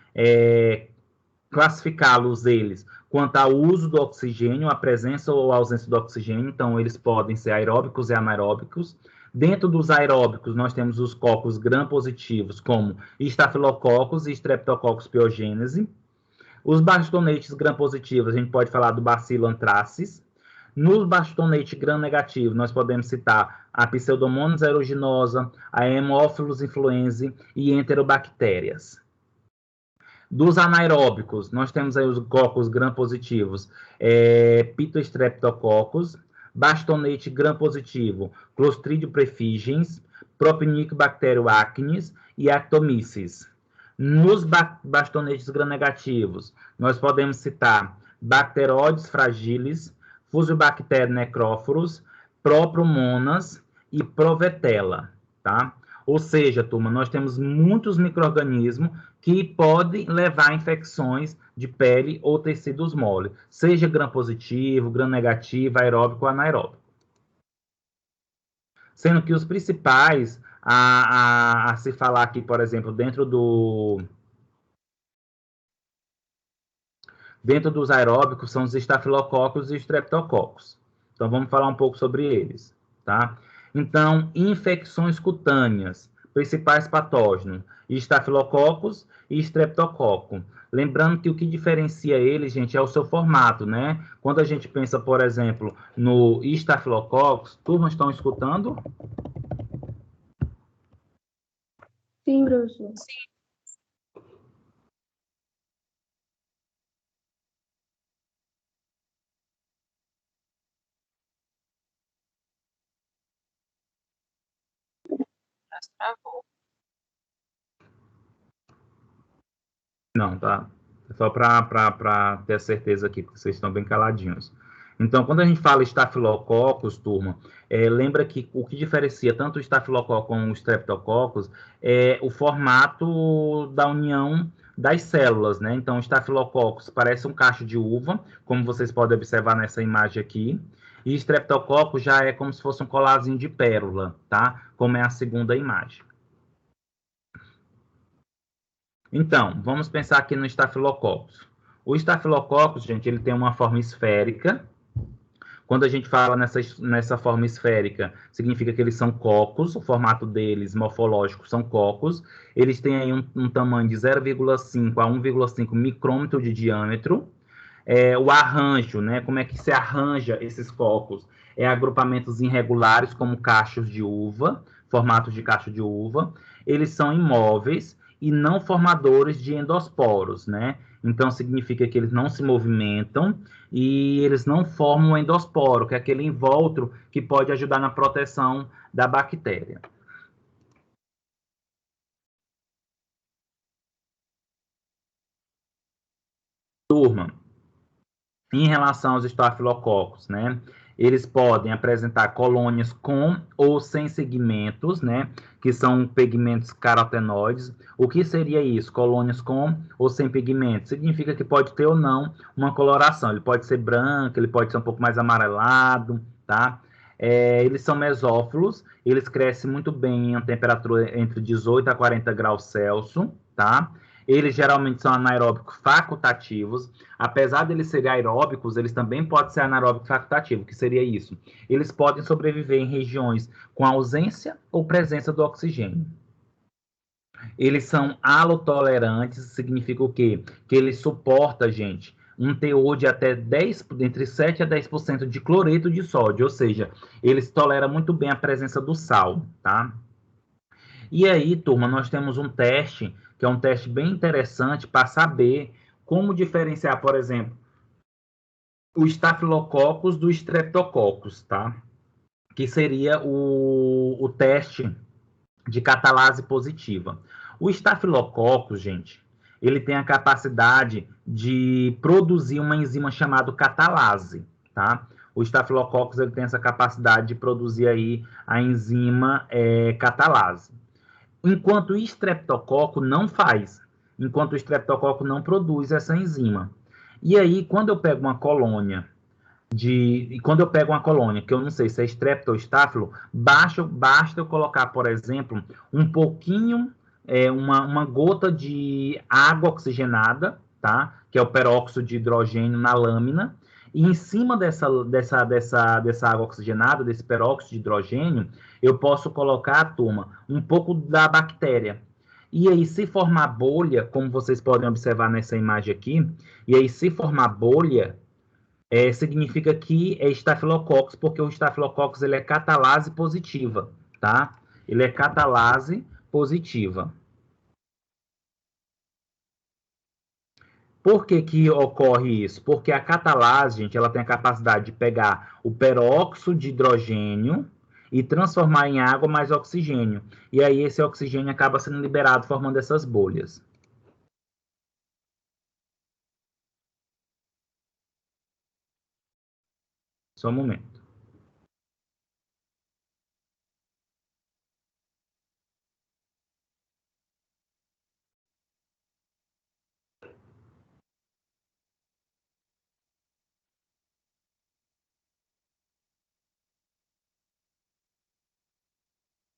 S1: classificá-los eles quanto ao uso do oxigênio, a presença ou a ausência do oxigênio, então eles podem ser aeróbicos e anaeróbicos. Dentro dos aeróbicos, nós temos os cocos gram-positivos, como estafilococos e streptococcus pyogenes. Os bastonetes gram-positivos, a gente pode falar do bacilo anthracis. Nos bastonetes gram-negativos, nós podemos citar a Pseudomonas aeruginosa, a Haemophilus influenzae e enterobactérias. Dos anaeróbicos, nós temos aí os cocos gram-positivos, Pitostreptococcus, bastonete gram-positivo, Clostridium perfringens, Propionibacterium acnes e Actomyces. Nos bastonetes gram-negativos, nós podemos citar Bacteroides fragilis, Fusobacterium necróforos, Propromonas e Provetella, tá? Ou seja, turma, nós temos muitos micro-organismos que podem levar a infecções de pele ou tecidos moles, seja gram-positivo, gram-negativo, aeróbico ou anaeróbico. Sendo que os principais a se falar aqui, por exemplo, dentro dos aeróbicos são os estafilococos e os streptococos. Então, vamos falar um pouco sobre eles, tá? Então, infecções cutâneas, principais patógenos, estafilococos e streptococo. Lembrando que o que diferencia eles, gente, é o seu formato, né? Quando a gente pensa, por exemplo, no estafilococos, turmas estão escutando?
S2: Sim, professor.
S4: Sim. Travou.
S1: Não, tá. É só para ter certeza aqui, porque vocês estão bem caladinhos. Então, quando a gente fala estafilococos, turma, lembra que o que diferencia tanto o estafilococo como o streptococcus é o formato da união das células, né? Então, o estafilococcus parece um cacho de uva, como vocês podem observar nessa imagem aqui, e streptococcus já é como se fosse um colarzinho de pérola, tá? Como é a segunda imagem. Então, vamos pensar aqui no estafilococcus. O estafilococcus, gente, ele tem uma forma esférica. Quando a gente fala nessa forma esférica, significa que eles são cocos, o formato deles, morfológico, são cocos. Eles têm aí um tamanho de 0,5 a 1,5 micrômetro de diâmetro. O arranjo, né? Como é que se arranja esses cocos? Agrupamentos irregulares, como cachos de uva, formatos de cacho de uva. Eles são imóveis e não formadores de endosporos, né? Então, significa que eles não se movimentam e eles não formam o endosporo, que é aquele invólucro que pode ajudar na proteção da bactéria. Turma, em relação aos estafilococos, né? Eles podem apresentar colônias com ou sem segmentos, né? Que são pigmentos carotenoides. O que seria isso? Colônias com ou sem pigmentos? Significa que pode ter ou não uma coloração. Ele pode ser branco, ele pode ser um pouco mais amarelado, tá? Eles são mesófilos, eles crescem muito bem em temperatura entre 18 a 40 graus Celsius, tá? Eles geralmente são anaeróbicos facultativos. Apesar de eles serem aeróbicos, eles também podem ser anaeróbicos facultativos. O que seria isso? Eles podem sobreviver em regiões com ausência ou presença do oxigênio. Eles são halotolerantes, significa o quê? Que eles suportam, gente, um teor de até 10, entre 7 a 10% de cloreto de sódio, ou seja, eles toleram muito bem a presença do sal, tá? E aí, turma, nós temos um teste, que é um teste bem interessante para saber como diferenciar, por exemplo, o Staphylococcus do Streptococcus, tá? Que seria o teste de catalase positiva. O Staphylococcus, gente, ele tem a capacidade de produzir uma enzima chamada catalase, tá? O Staphylococcus, ele tem essa capacidade de produzir aí a enzima catalase. Enquanto o Streptococcus não faz. Enquanto o Streptococcus não produz essa enzima. E aí, quando eu pego uma colônia que eu não sei se é strepto ou estáfilo, basta eu colocar, por exemplo, um pouquinho, uma gota de água oxigenada, tá? Que é o peróxido de hidrogênio na lâmina, e em cima dessa água oxigenada, desse peróxido de hidrogênio, eu posso colocar, turma, um pouco da bactéria. E aí, se formar bolha, como vocês podem observar nessa imagem aqui, e aí, se formar bolha, significa que é Staphylococcus, porque o Staphylococcus ele é catalase positiva, tá? Ele é catalase positiva. Por que que ocorre isso? Porque a catalase, gente, ela tem a capacidade de pegar o peróxido de hidrogênio e transformar em água mais oxigênio. E aí esse oxigênio acaba sendo liberado formando essas bolhas. Só um momento.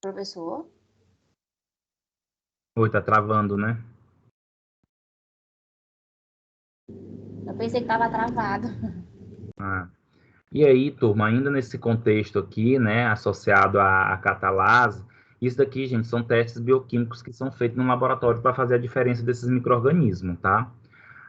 S2: Professor?
S1: Oi, tá travando, né?
S2: Eu pensei que estava travado.
S1: Ah. E aí, turma, ainda nesse contexto aqui, né, associado à catalase, isso daqui, gente, são testes bioquímicos que são feitos no laboratório para fazer a diferença desses micro-organismos, tá?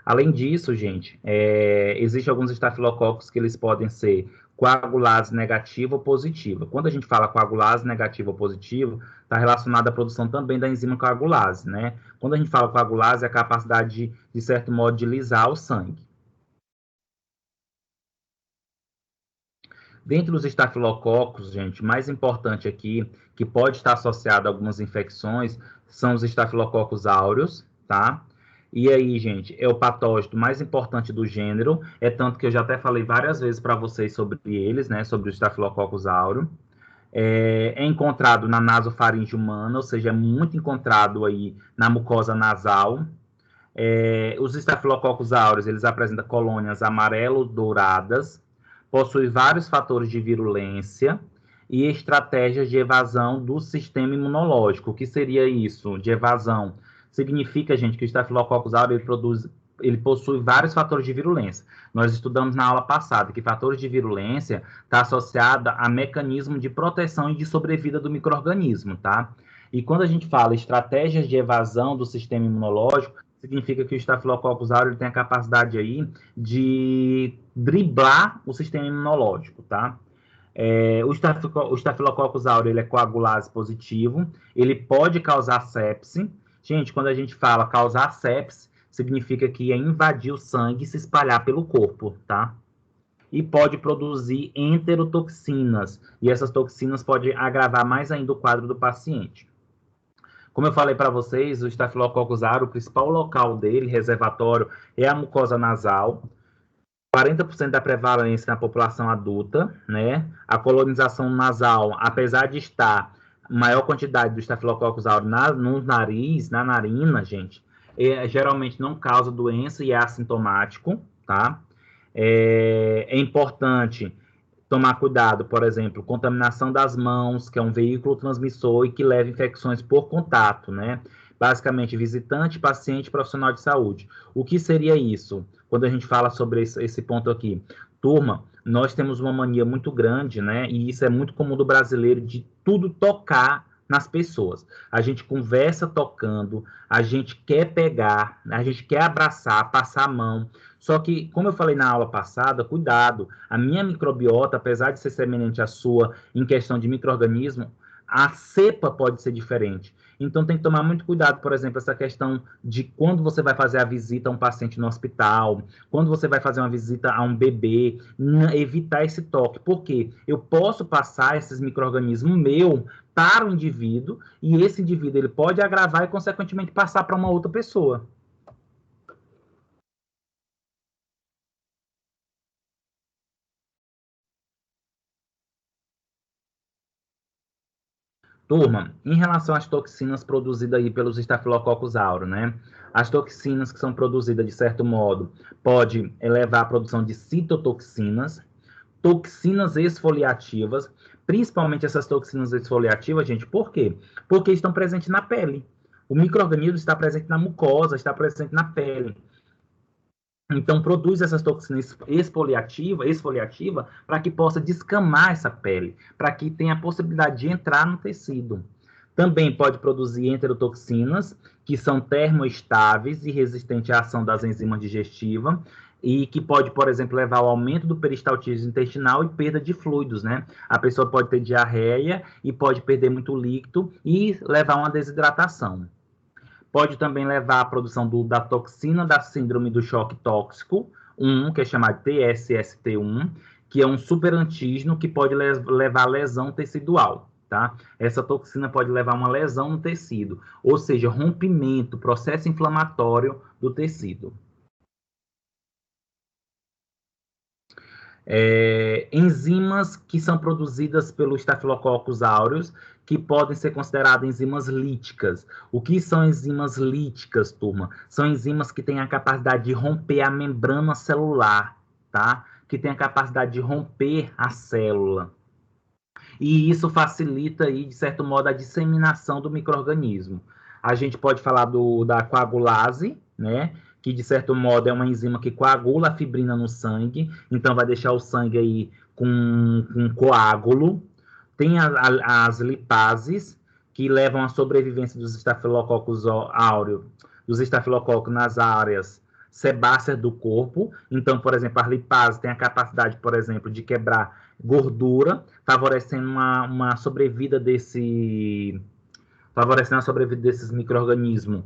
S1: Além disso, gente, existem alguns estafilococos que eles podem ser coagulase negativa ou positiva. Quando a gente fala coagulase negativa ou positiva, está relacionado à produção também da enzima coagulase, né? Quando a gente fala coagulase, é a capacidade de certo modo, de lisar o sangue. Dentre os estafilococos, gente, mais importante aqui, que pode estar associado a algumas infecções, são os estafilococos áureos, tá? E aí, gente, é o patógeno mais importante do gênero, é tanto que eu já até falei várias vezes para vocês sobre eles, né, sobre o estafilococos áureo. É encontrado na nasofaringe humana, ou seja, é muito encontrado aí na mucosa nasal. Os estafilococos áureos, eles apresentam colônias amarelo-douradas, possui vários fatores de virulência e estratégias de evasão do sistema imunológico. O que seria isso de evasão? Significa, gente, que o Staphylococcus aureus ele possui vários fatores de virulência. Nós estudamos na aula passada que fatores de virulência está associado a mecanismo de proteção e de sobrevida do micro-organismo, tá? E quando a gente fala estratégias de evasão do sistema imunológico, significa que o Staphylococcus aureus tem a capacidade aí de driblar o sistema imunológico, tá? O Staphylococcus aureus ele é coagulase positivo, ele pode causar sepse. Gente, quando a gente fala causar sepse, significa que é invadir o sangue e se espalhar pelo corpo, tá? E pode produzir enterotoxinas, e essas toxinas podem agravar mais ainda o quadro do paciente. Como eu falei para vocês, o Staphylococcus aureus, o principal local dele, reservatório, é a mucosa nasal. 40% da prevalência na população adulta, né? A colonização nasal, apesar de estar maior quantidade do Staphylococcus aureus no nariz, na narina, gente, geralmente não causa doença e é assintomático, tá? É importante tomar cuidado, por exemplo, contaminação das mãos, que é um veículo transmissor e que leva infecções por contato, né? Basicamente, visitante, paciente, profissional de saúde. O que seria isso? Quando a gente fala sobre esse ponto aqui. Turma, nós temos uma mania muito grande, né? E isso é muito comum do brasileiro, de tudo tocar nas pessoas. A gente conversa tocando, a gente quer pegar, a gente quer abraçar, passar a mão. Só que, como eu falei na aula passada, cuidado, a minha microbiota, apesar de ser semelhante à sua em questão de micro-organismo, a cepa pode ser diferente. Então, tem que tomar muito cuidado, por exemplo, essa questão de quando você vai fazer a visita a um paciente no hospital, quando você vai fazer uma visita a um bebê, evitar esse toque. Por quê? Eu posso passar esses micro-organismos meu para o indivíduo, e esse indivíduo ele pode agravar e, consequentemente, passar para uma outra pessoa. Turma, em relação às toxinas produzidas aí pelos Staphylococcus aureus, né? As toxinas que são produzidas, de certo modo, pode elevar a produção de citotoxinas, toxinas esfoliativas, principalmente essas toxinas esfoliativas, gente, por quê? Porque estão presentes na pele. O micro-organismo está presente na mucosa, está presente na pele. Então, produz essas toxinas esfoliativa para que possa descamar essa pele, para que tenha a possibilidade de entrar no tecido. Também pode produzir enterotoxinas, que são termoestáveis e resistentes à ação das enzimas digestivas, e que pode, por exemplo, levar ao aumento do peristaltismo intestinal e perda de fluidos, né? A pessoa pode ter diarreia e pode perder muito líquido e levar a uma desidratação. Pode também levar à produção da toxina da síndrome do choque tóxico 1, que é chamado TSST1, que é um superantígeno que pode levar a lesão tecidual, tá? Essa toxina pode levar a uma lesão no tecido, ou seja, rompimento, processo inflamatório do tecido. Enzimas que são produzidas pelo Staphylococcus aureus, que podem ser consideradas enzimas líticas. O que são enzimas líticas, turma? São enzimas que têm a capacidade de romper a membrana celular, tá? Que têm a capacidade de romper a célula. E isso facilita, aí, de certo modo, a disseminação do micro-organismo. A gente pode falar da coagulase, né? Que, de certo modo, é uma enzima que coagula a fibrina no sangue, então vai deixar o sangue aí com coágulo. Tem as lipases, que levam à sobrevivência dos Staphylococcus aureus, dos estafilococos nas áreas sebáceas do corpo. Então, por exemplo, as lipases têm a capacidade, por exemplo, de quebrar gordura, favorecendo uma sobrevida favorecendo a sobrevida desses micro-organismos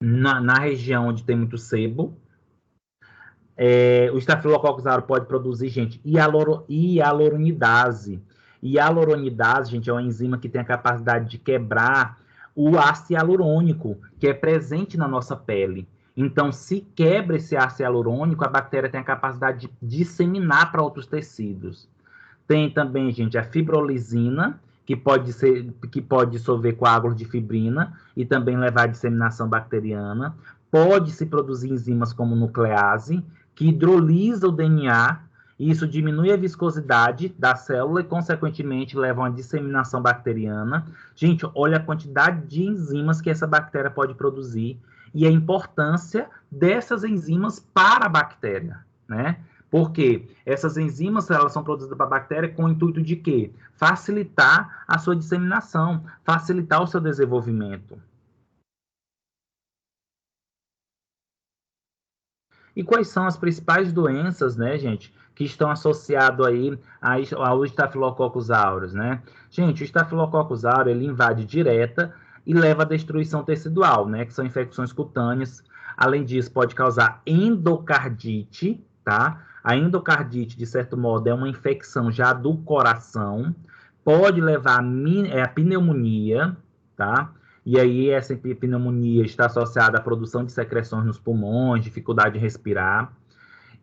S1: na região onde tem muito sebo. O Staphylococcus aureus pode produzir, gente, hialuronidase. Hialuronidase, gente, é uma enzima que tem a capacidade de quebrar o ácido hialurônico, que é presente na nossa pele. Então, se quebra esse ácido hialurônico, a bactéria tem a capacidade de disseminar para outros tecidos. Tem também, gente, a fibrolisina, que pode dissolver coágulos de fibrina e também levar à disseminação bacteriana. Pode-se produzir enzimas como nuclease, que hidrolisa o DNA, e isso diminui a viscosidade da célula e, consequentemente, levam à disseminação bacteriana. Gente, olha a quantidade de enzimas que essa bactéria pode produzir e a importância dessas enzimas para a bactéria, né? Porque essas enzimas, elas são produzidas para a bactéria com o intuito de quê? Facilitar a sua disseminação, facilitar o seu desenvolvimento. E quais são as principais doenças, né, gente, que estão associadas aí ao Staphylococcus aureus, né? Gente, o Staphylococcus aureus, ele invade direta e leva à destruição tecidual, né, que são infecções cutâneas. Além disso, pode causar endocardite, tá? A endocardite, de certo modo, é uma infecção já do coração, pode levar a pneumonia, tá? E aí essa pneumonia está associada à produção de secreções nos pulmões, dificuldade de respirar.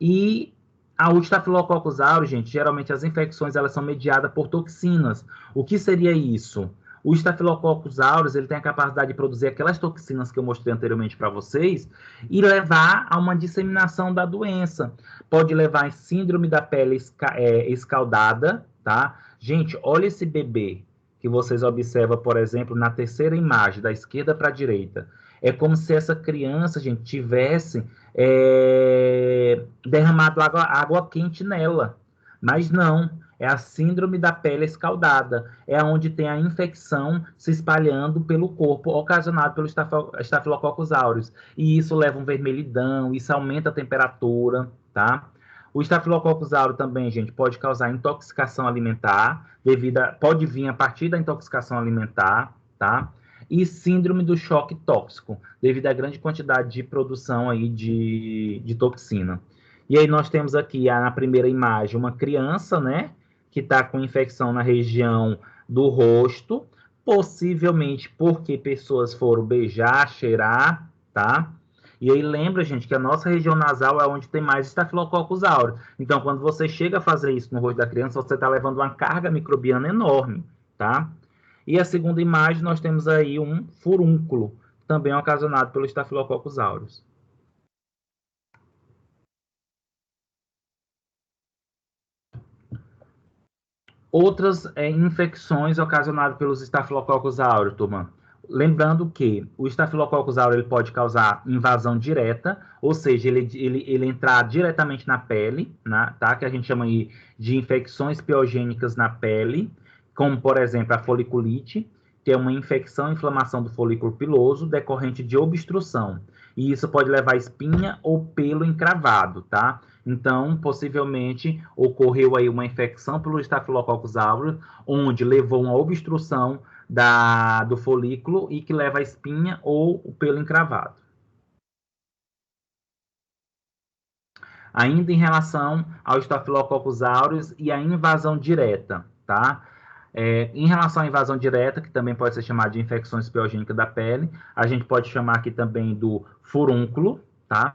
S1: E a Staphylococcus aureus, gente, geralmente as infecções elas são mediadas por toxinas. O que seria isso? O Staphylococcus aureus, ele tem a capacidade de produzir aquelas toxinas que eu mostrei anteriormente para vocês e levar a uma disseminação da doença. Pode levar a síndrome da pele escaldada, tá? Gente, olha esse bebê que vocês observam, por exemplo, na terceira imagem, da esquerda para a direita. É como se essa criança, gente, tivesse derramado água quente nela. Mas não,
S5: é a síndrome da pele escaldada. É onde tem a infecção se espalhando pelo corpo, ocasionado pelo Staphylococcus aureus. E isso leva um vermelhidão, isso aumenta a temperatura, tá? O Staphylococcus aureus também, gente, pode causar intoxicação alimentar, pode vir a partir da intoxicação alimentar, tá? E síndrome do choque tóxico, devido à grande quantidade de produção aí de toxina. E aí nós temos aqui, na primeira imagem, uma criança, né, que está com infecção na região do rosto, possivelmente porque pessoas foram beijar, cheirar, tá? E aí lembra, gente, que a nossa região nasal é onde tem mais Staphylococcus aureus. Então, quando você chega a fazer isso no rosto da criança, você está levando uma carga microbiana enorme, tá? E a segunda imagem, nós temos aí um furúnculo, também ocasionado pelo Staphylococcus aureus. Outras infecções ocasionadas pelos Staphylococcus aureus, turma. Lembrando que o Staphylococcus aureus ele pode causar invasão direta, ou seja, ele entrar diretamente na pele, tá? Que a gente chama aí de infecções piogênicas na pele, como, por exemplo, a foliculite, que é uma infecção e inflamação do folículo piloso decorrente de obstrução. E isso pode levar a espinha ou pelo encravado, tá? Então, possivelmente, ocorreu aí uma infecção pelo Staphylococcus aureus, onde levou uma obstrução do folículo e que leva a espinha ou o pelo encravado. Ainda em relação ao Staphylococcus aureus e a invasão direta, tá? Em relação à invasão direta, que também pode ser chamada de infecções piogênicas da pele, a gente pode chamar aqui também do furúnculo, tá?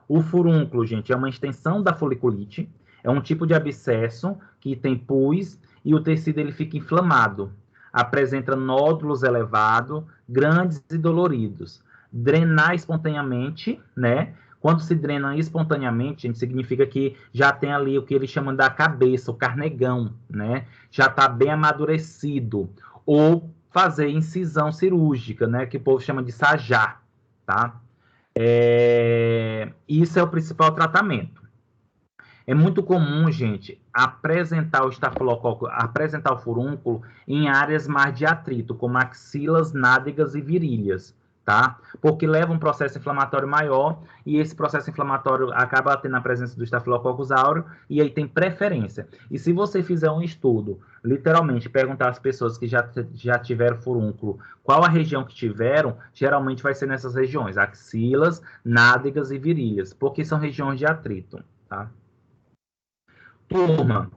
S5: O furúnculo, gente, é uma extensão da foliculite, é um tipo de abscesso que tem pus e o tecido ele fica inflamado, apresenta nódulos elevados, grandes e doloridos. Drenar espontaneamente, né? Quando se drena espontaneamente, gente, significa que já tem ali o que eles chamam da cabeça, o carnegão, né? Já está bem amadurecido. Ou fazer incisão cirúrgica, né? Que o povo chama de sajar, tá? Isso é o principal tratamento. É muito comum, gente, apresentar o estafilococo, apresentar o furúnculo em áreas mais de atrito, como axilas, nádegas e virilhas, tá? Porque leva um processo inflamatório maior e esse processo inflamatório acaba tendo a presença do Staphylococcus aureus e aí tem preferência. E se você fizer um estudo, literalmente perguntar às pessoas que já tiveram furúnculo qual a região que tiveram, geralmente vai ser nessas regiões, axilas, nádegas e virilhas, porque são regiões de atrito, tá? Turma,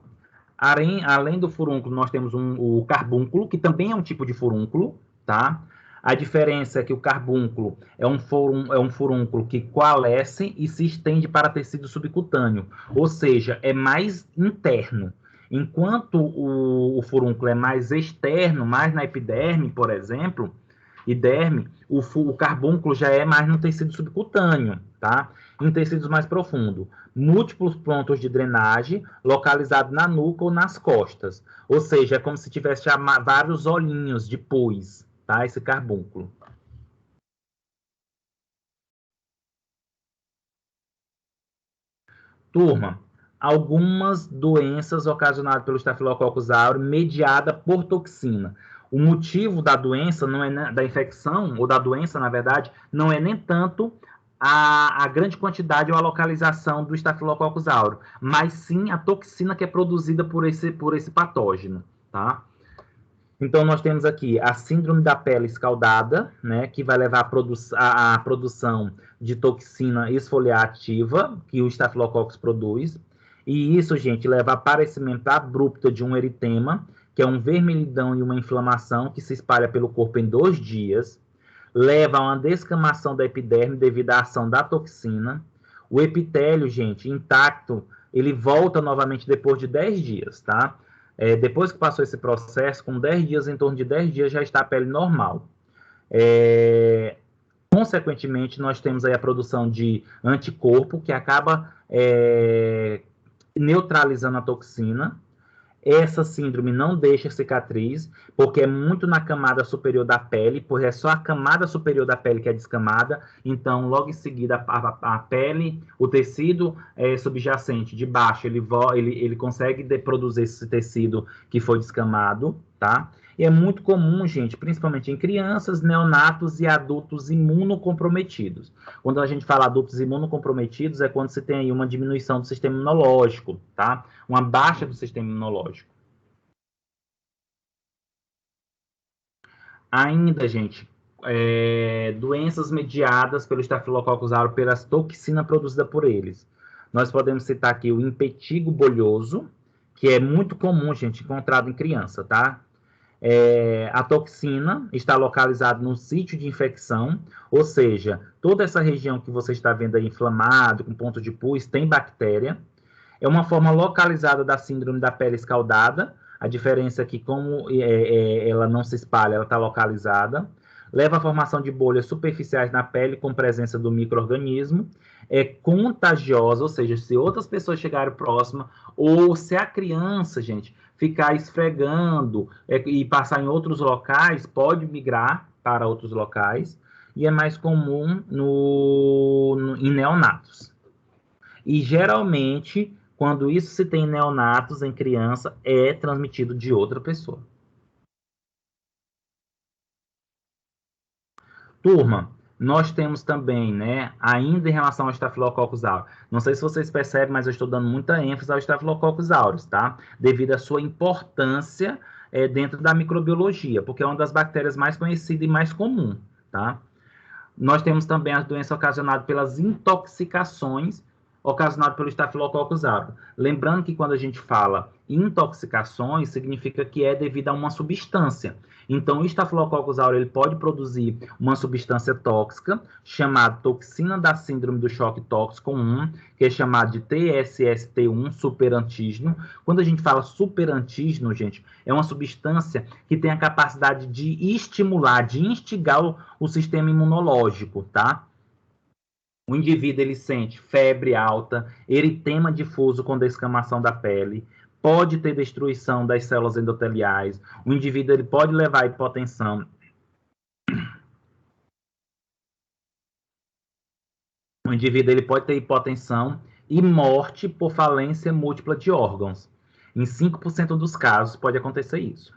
S5: além do furúnculo, nós temos o carbúnculo, que também é um tipo de furúnculo, tá? A diferença é que o carbúnculo é um furúnculo que coalesce e se estende para tecido subcutâneo, ou seja, é mais interno. Enquanto o furúnculo é mais externo, mais na epiderme, por exemplo, o carbúnculo já é mais no tecido subcutâneo, tá? Em tecidos mais profundos. Múltiplos pontos de drenagem localizados na nuca ou nas costas. Ou seja, é como se tivesse vários olhinhos de pus, tá? Esse carbúnculo. Turma, algumas doenças ocasionadas pelo Staphylococcus aureus mediada por toxina. O motivo da doença, da infecção, ou da doença, na verdade, não é nem tanto a grande quantidade ou a localização do Staphylococcus aureus, mas sim a toxina que é produzida por esse patógeno, tá? Então, nós temos aqui a síndrome da pele escaldada, né, que vai levar à produção de toxina esfoliativa, que o Staphylococcus produz. E isso, gente, leva a aparecimento abrupto de um eritema, que é um vermelhidão e uma inflamação que se espalha pelo corpo em 2 dias. Leva a uma descamação da epiderme devido à ação da toxina. O epitélio, gente, intacto, ele volta novamente depois de 10 dias, tá? Depois que passou esse processo, com 10 dias, em torno de 10 dias, já está a pele normal. Consequentemente, nós temos aí a produção de anticorpo, que acaba neutralizando a toxina. Essa síndrome não deixa cicatriz, porque é muito na camada superior da pele, pois é só a camada superior da pele que é descamada. Então, logo em seguida, a pele, o tecido subjacente de baixo, ele consegue produzir esse tecido que foi descamado, tá? E é muito comum, gente, principalmente em crianças, neonatos e adultos imunocomprometidos. Quando a gente fala adultos imunocomprometidos, é quando você tem aí uma diminuição do sistema imunológico, tá? Uma baixa do sistema imunológico. Ainda, gente, doenças mediadas pelo Staphylococcus aureus, pelas toxinas produzidas por eles. Nós podemos citar aqui o impetigo bolhoso, que é muito comum, gente, encontrado em criança, tá? A toxina está localizada no sítio de infecção, ou seja, toda essa região que você está vendo aí inflamado, com ponto de pus, tem bactéria. É uma forma localizada da síndrome da pele escaldada. A diferença é que, como ela não se espalha, ela está localizada. Leva à formação de bolhas superficiais na pele com presença do micro-organismo. É contagiosa, ou seja, se outras pessoas chegarem próximas, ou se a criança, gente, ficar esfregando e passar em outros locais, pode migrar para outros locais. E é mais comum em neonatos. E, geralmente, quando isso se tem em neonatos, em criança, é transmitido de outra pessoa. Turma, nós temos também, né, ainda em relação ao Staphylococcus aureus, não sei se vocês percebem, mas eu estou dando muita ênfase ao Staphylococcus aureus, tá? Devido à sua importância dentro da microbiologia, porque é uma das bactérias mais conhecidas e mais comum, tá? Nós temos também as doenças ocasionadas pelas intoxicações ocasionadas pelo Staphylococcus aureus. Lembrando que quando a gente fala intoxicações, significa que é devido a uma substância. Então, o Staphylococcus aureus ele pode produzir uma substância tóxica, chamada toxina da síndrome do choque tóxico 1, que é chamada de TSST1, superantígeno. Quando a gente fala superantígeno, gente, é uma substância que tem a capacidade de estimular, de instigar o sistema imunológico, tá? O indivíduo, ele sente febre alta, eritema difuso com descamação da pele, pode ter destruição das células endoteliais, o indivíduo ele pode levar a hipotensão. O indivíduo ele pode ter hipotensão e morte por falência múltipla de órgãos. Em 5% dos casos pode acontecer isso.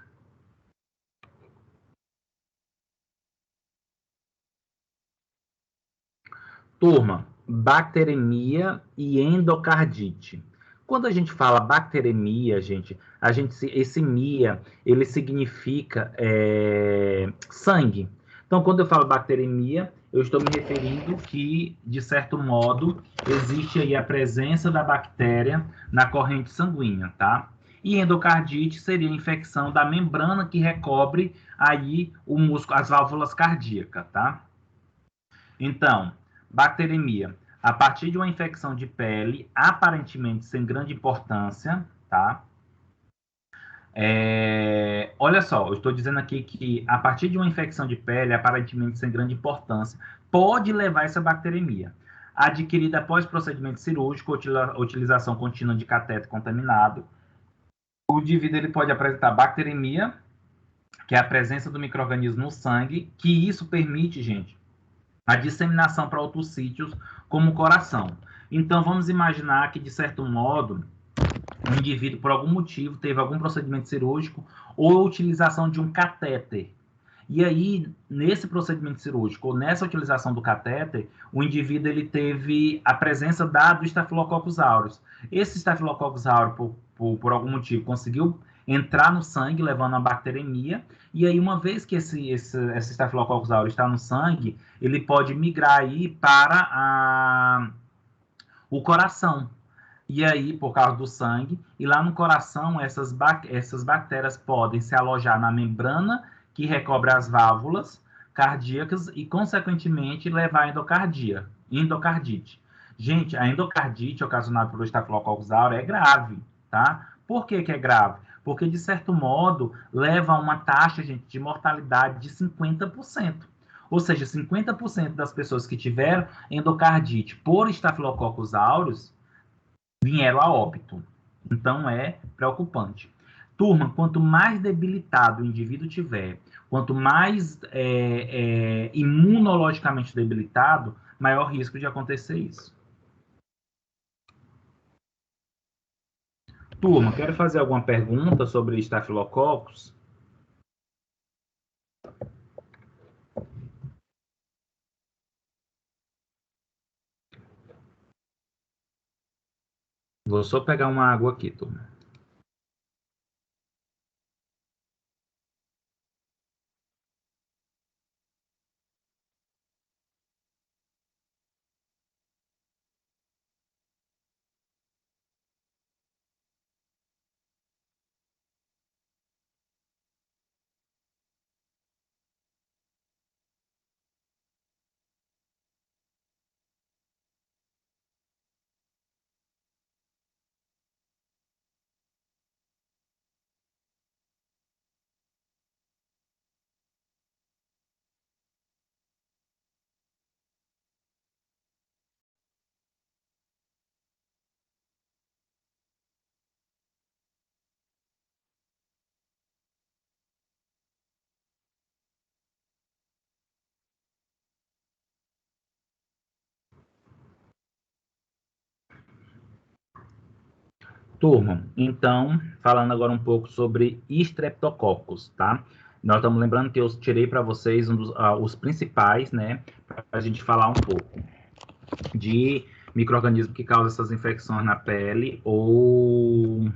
S5: Turma, bacteremia e endocardite. Quando a gente fala bacteremia, gente, esse mia, ele significa sangue. Então, quando eu falo bacteremia, eu estou me referindo que, de certo modo, existe aí a presença da bactéria na corrente sanguínea, tá? E endocardite seria a infecção da membrana que recobre aí o músculo, as válvulas cardíacas, tá? Então, bacteremia, a partir de uma infecção de pele, aparentemente sem grande importância, tá? Olha só, eu estou dizendo aqui que a partir de uma infecção de pele, aparentemente sem grande importância, pode levar essa bacteremia. Adquirida após procedimento cirúrgico, utilização contínua de catéter contaminado. O indivíduo ele pode apresentar bacteremia, que é a presença do micro-organismo no sangue, que isso permite, gente, a disseminação para outros sítios, como o coração. Então, vamos imaginar que, de certo modo, o indivíduo, por algum motivo, teve algum procedimento cirúrgico ou a utilização de um catéter. E aí, nesse procedimento cirúrgico ou nessa utilização do catéter, o indivíduo ele teve a presença do Staphylococcus aureus. Esse Staphylococcus aureus, por algum motivo, conseguiu entrar no sangue, levando a bacteremia, e aí, uma vez que esse Staphylococcus aureus está no sangue, ele pode migrar aí para o coração. E aí, por causa do sangue, e lá no coração, essas bactérias podem se alojar na membrana que recobre as válvulas cardíacas e, consequentemente, levar a endocardite. Gente, a endocardite ocasionada pelo Staphylococcus aureus é grave, tá? Por que é grave? Porque, de certo modo, leva a uma taxa, gente, de mortalidade de 50%. Ou seja, 50% das pessoas que tiveram endocardite por Staphylococcus aureus vieram a óbito. Então, é preocupante. Turma, quanto mais debilitado o indivíduo tiver, quanto mais imunologicamente debilitado, maior risco de acontecer isso. Turma, quero fazer alguma pergunta sobre estafilococos? Vou só pegar uma água aqui, turma. Turma, então, falando agora um pouco sobre estreptococos, tá? Nós estamos lembrando que eu tirei para vocês os principais, né? Para a gente falar um pouco de micro-organismo que causa essas infecções na pele ou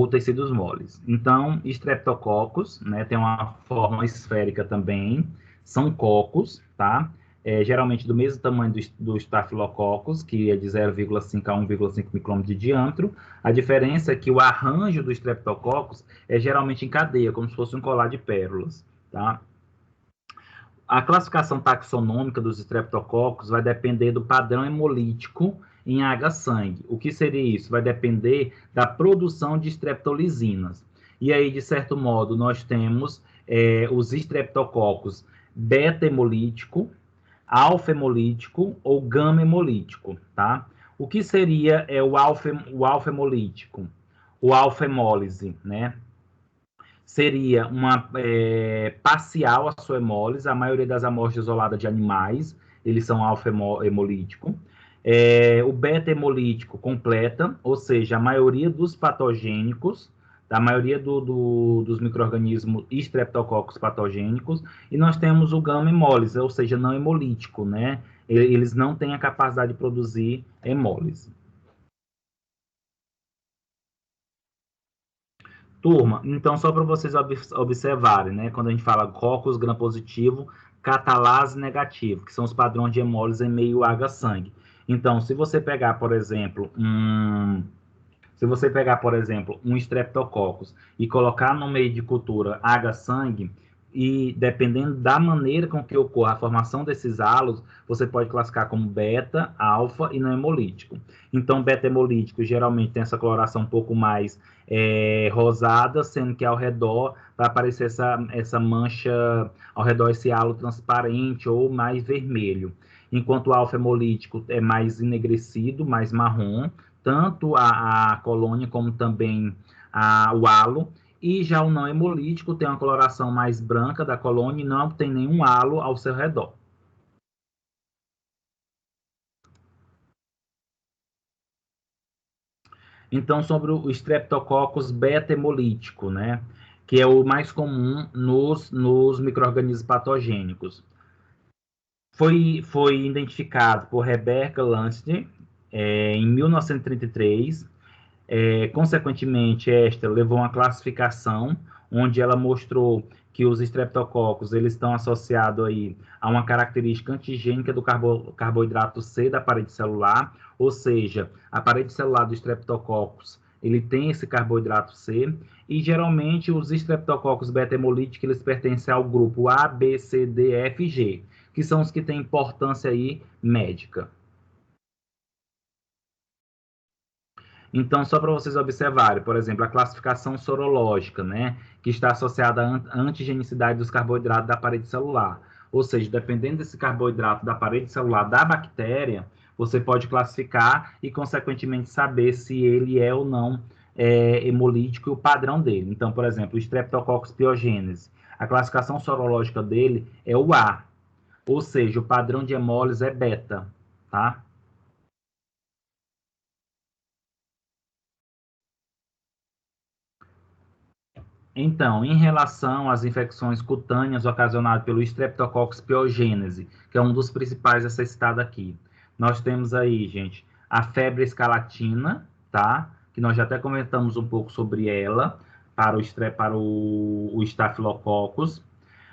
S5: tecidos moles. Então, estreptococos, né? Tem uma forma esférica também, são cocos, tá? Geralmente do mesmo tamanho do Staphylococcus, que é de 0,5 a 1,5 micrômetro de diâmetro. A diferença é que o arranjo do Streptococcus é geralmente em cadeia, como se fosse um colar de pérolas, tá? A classificação taxonômica dos Streptococcus vai depender do padrão hemolítico em H-sangue. O que seria isso? Vai depender da produção de streptolisinas. E aí, de certo modo, nós temos os Streptococcus beta-hemolítico, alfa-hemolítico ou gama-hemolítico, tá? O que seria o alfa-hemolítico? O alfa-hemólise, né? Seria uma parcial a sua hemólise, a maioria das amostras isoladas de animais, eles são alfa-hemolítico. O beta-hemolítico completa, ou seja, a maioria dos patogênicos, da maioria dos micro-organismos estreptococcus patogênicos, e nós temos o gama-hemólise, ou seja, não hemolítico, né? Eles não têm a capacidade de produzir hemólise. Turma, então só para vocês observarem, né? Quando a gente fala cocos gram-positivo, catalase negativo, que são os padrões de hemólise em meio H-sangue. Então, se você pegar, por exemplo, um Streptococcus e colocar no meio de cultura H-sangue, e dependendo da maneira com que ocorra a formação desses halos, você pode classificar como beta, alfa e não hemolítico. Então, beta-hemolítico geralmente tem essa coloração um pouco mais rosada, sendo que ao redor vai aparecer essa mancha, ao redor esse halo transparente ou mais vermelho. Enquanto o alfa-hemolítico é mais enegrecido, mais marrom, tanto a colônia como também o halo. E já o não hemolítico tem uma coloração mais branca da colônia e não tem nenhum halo ao seu redor. Então, sobre o Streptococcus beta-hemolítico, né? Que é o mais comum nos micro-organismos patogênicos. Foi identificado por Rebecca Lansing em 1933. Consequentemente, esta levou uma classificação onde ela mostrou que os estreptococcus eles estão associados aí a uma característica antigênica do carboidrato C da parede celular, ou seja, a parede celular do estreptococcus ele tem esse carboidrato C, e geralmente os estreptococcus beta-hemolíticos eles pertencem ao grupo A, B, C, D, F e G, que são os que têm importância aí médica. Então, só para vocês observarem, por exemplo, a classificação sorológica, né, que está associada à antigenicidade dos carboidratos da parede celular. Ou seja, dependendo desse carboidrato da parede celular da bactéria, você pode classificar e, consequentemente, saber se ele é ou não hemolítico e o padrão dele. Então, por exemplo, o Streptococcus pyogenes, a classificação sorológica dele é o A, ou seja, o padrão de hemólise é beta, tá? Então, em relação às infecções cutâneas ocasionadas pelo Streptococcus pyogenes, que é um dos principais a ser citado aqui, nós temos aí, gente, a febre escarlatina, tá? Que nós já até comentamos um pouco sobre ela, para o Staphylococcus.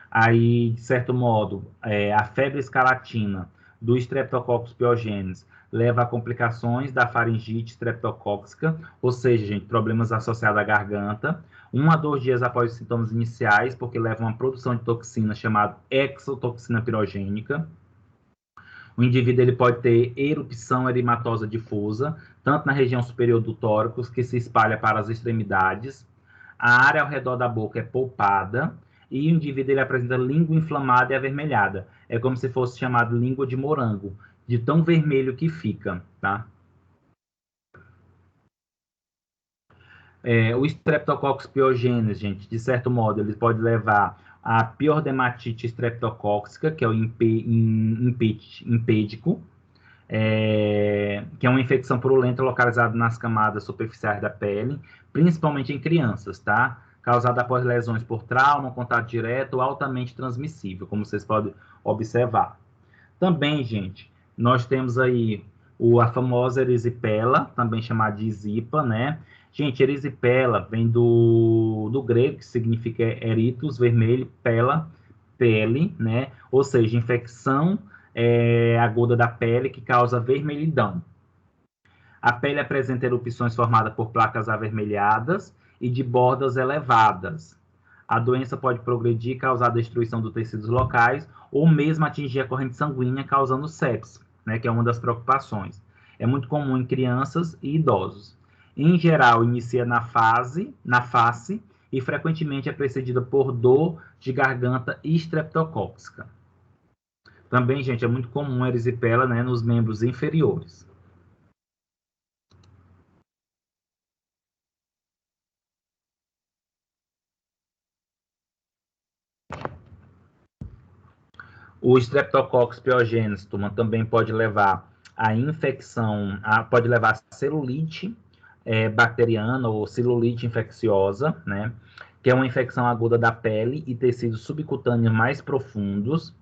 S5: Aí, de certo modo, a febre escarlatina do Streptococcus pyogenes leva a complicações da faringite streptocócica, ou seja, gente, problemas associados à garganta, 1 a 2 dias após os sintomas iniciais, porque leva a uma produção de toxina chamada exotoxina pirogênica. O indivíduo ele pode ter erupção erimatosa difusa, tanto na região superior do tórax, que se espalha para as extremidades. A área ao redor da boca é polpada e o indivíduo ele apresenta língua inflamada e avermelhada. É como se fosse chamado língua de morango, de tão vermelho que fica, tá? O Streptococcus pyogenes, gente, de certo modo, ele pode levar a piordermatite streptocócica, que é o impédico, que é uma infecção purulenta localizada nas camadas superficiais da pele, principalmente em crianças, tá? Causada após lesões por trauma, contato direto ou altamente transmissível, como vocês podem observar. Também, gente, nós temos aí a famosa erisipela, também chamada de zipa, né? Gente, erisipela vem do grego, que significa eritos, vermelho, pela, pele, né? Ou seja, infecção aguda da pele que causa vermelhidão. A pele apresenta erupções formadas por placas avermelhadas e de bordas elevadas. A doença pode progredir e causar destruição dos tecidos locais ou mesmo atingir a corrente sanguínea, causando sepsis, né, que é uma das preocupações. É muito comum em crianças e idosos. Em geral, inicia na face e frequentemente é precedida por dor de garganta estreptocócica. Também, gente, é muito comum a erisipela, né, nos membros inferiores. O Streptococcus pyogenes, turma, também pode levar a infecção, pode levar a celulite bacteriana ou celulite infecciosa, né? Que é uma infecção aguda da pele e tecidos subcutâneos mais profundos,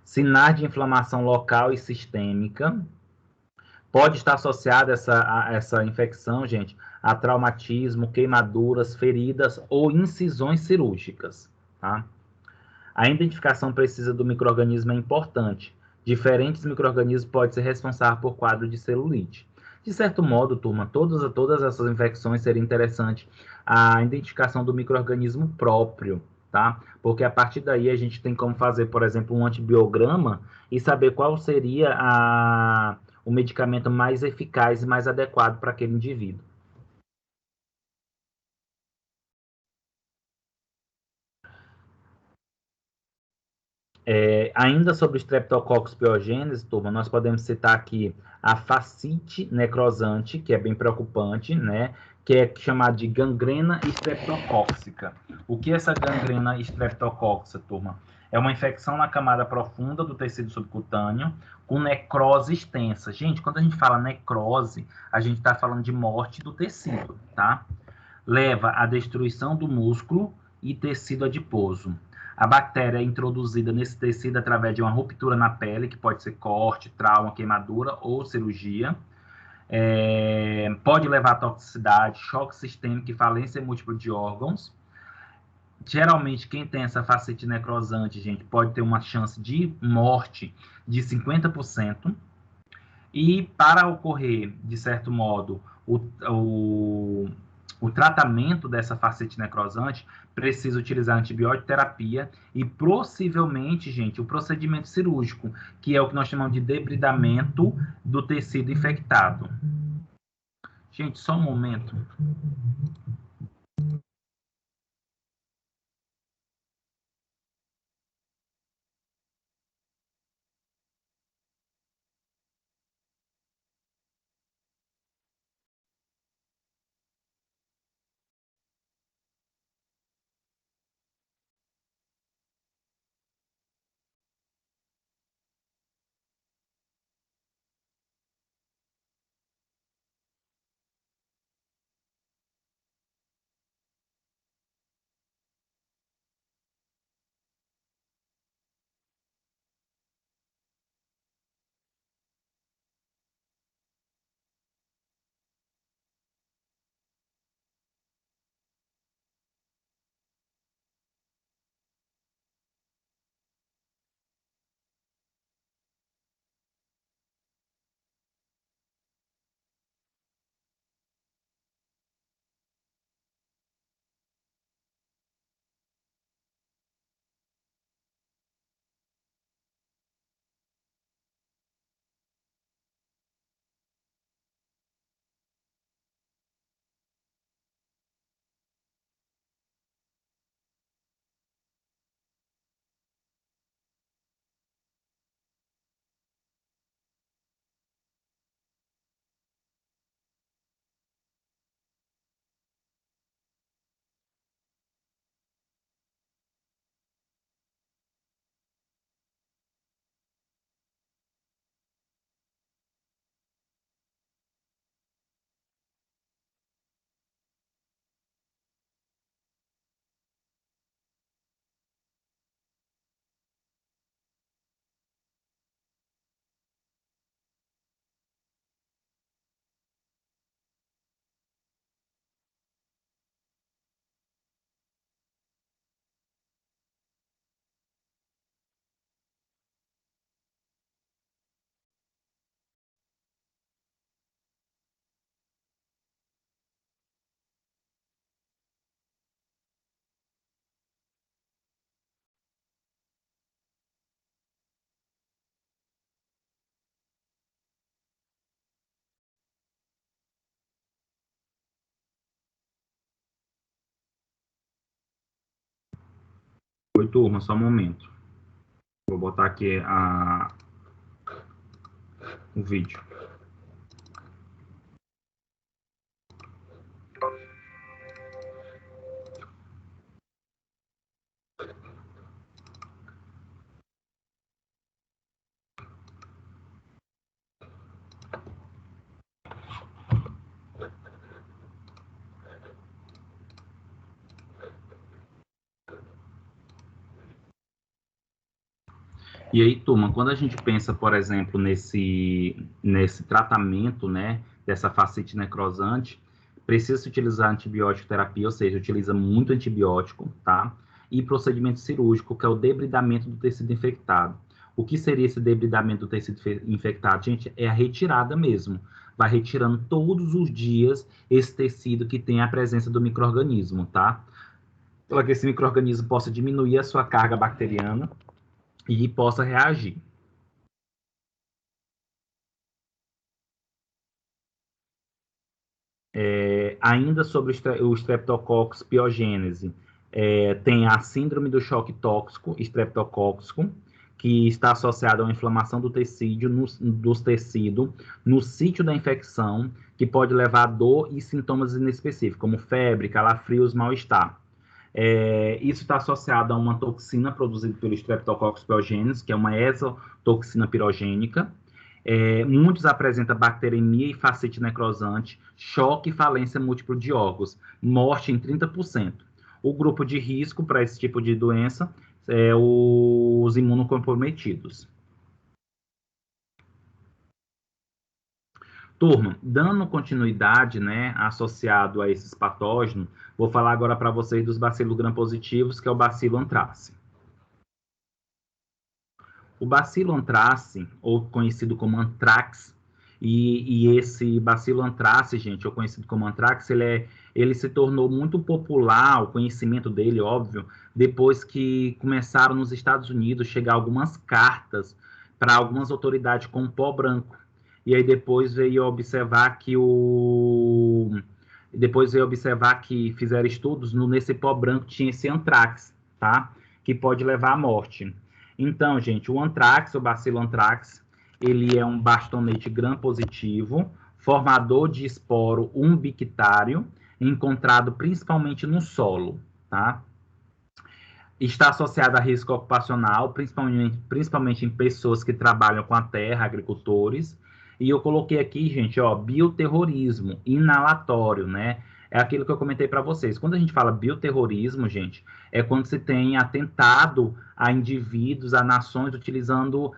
S5: sinais de inflamação local e sistêmica. Pode estar associada essa infecção, gente, a traumatismo, queimaduras, feridas ou incisões cirúrgicas, tá? A identificação precisa do micro-organismo é importante. Diferentes micro-organismos podem ser responsáveis por quadro de celulite. De certo modo, turma, todas essas infecções seria interessante a identificação do micro-organismo próprio, tá? Porque a partir daí a gente tem como fazer, por exemplo, um antibiograma e saber qual seria o medicamento mais eficaz e mais adequado para aquele indivíduo. Ainda sobre o Streptococcus pyogenes, turma, nós podemos citar aqui a fascite necrosante, que é bem preocupante, né? Que é chamada de gangrena estreptocócica. O que é essa gangrena estreptocócica, turma? É uma infecção na camada profunda do tecido subcutâneo com necrose extensa. Gente, quando a gente fala necrose, a gente está falando de morte do tecido, tá? Leva à destruição do músculo e tecido adiposo. A bactéria é introduzida nesse tecido através de uma ruptura na pele, que pode ser corte, trauma, queimadura ou cirurgia. Pode levar a toxicidade, choque sistêmico e falência múltipla de órgãos. Geralmente, quem tem essa fascite necrosante, gente, pode ter uma chance de morte de 50%. E para ocorrer, de certo modo, o tratamento dessa fascite necrosante precisa utilizar antibiótico terapia e possivelmente, gente, o procedimento cirúrgico, que é o que nós chamamos de debridamento do tecido infectado. Gente, só um momento.
S1: Oi, turma, só um momento. Vou botar aqui o vídeo. E aí, turma, quando a gente pensa, por exemplo, nesse tratamento, né, dessa fascite necrosante, precisa utilizar antibiótico terapia, ou seja, utiliza muito antibiótico, tá? E procedimento cirúrgico, que é o debridamento do tecido infectado. O que seria esse debridamento do tecido infectado, gente? É a retirada mesmo. Vai retirando todos os dias esse tecido que tem a presença do micro-organismo, tá? Para que esse micro-organismo possa diminuir a sua carga bacteriana e possa reagir. Ainda sobre o Streptococcus pyogenes, tem a síndrome do choque tóxico, estreptocóxico, que está associada a uma inflamação do tecido, no sítio da infecção, que pode levar a dor e sintomas inespecíficos, como febre, calafrios, mal-estar. Isso está associado a uma toxina produzida pelo Streptococcus pyogenes, que é uma exotoxina pirogênica. Muitos apresentam bacteremia e fascite necrosante, choque e falência múltipla de órgãos, morte em 30%. O grupo de risco para esse tipo de doença é os imunocomprometidos. Turma, dando continuidade, né, associado a esses patógenos, vou falar agora para vocês dos bacilos gram-positivos, que é o bacilo anthrace. O bacilo anthrace, ou conhecido como anthrax, e esse bacilo anthrace, gente, ou conhecido como anthrax, ele se tornou muito popular, o conhecimento dele, óbvio, depois que começaram nos Estados Unidos chegar algumas cartas para algumas autoridades com pó branco. E aí depois veio observar que fizeram estudos nesse pó branco tinha esse anthrax, tá? Que pode levar à morte. Então, gente, o anthrax, o bacilo anthrax, ele é um bastonete gram-positivo, formador de esporo umbictário, encontrado principalmente no solo, tá? Está associado a risco ocupacional, principalmente em pessoas que trabalham com a terra, agricultores. E eu coloquei aqui, gente, ó, bioterrorismo inalatório, né? É aquilo que eu comentei para vocês. Quando a gente fala bioterrorismo, gente, é quando se tem atentado a indivíduos, a nações, utilizando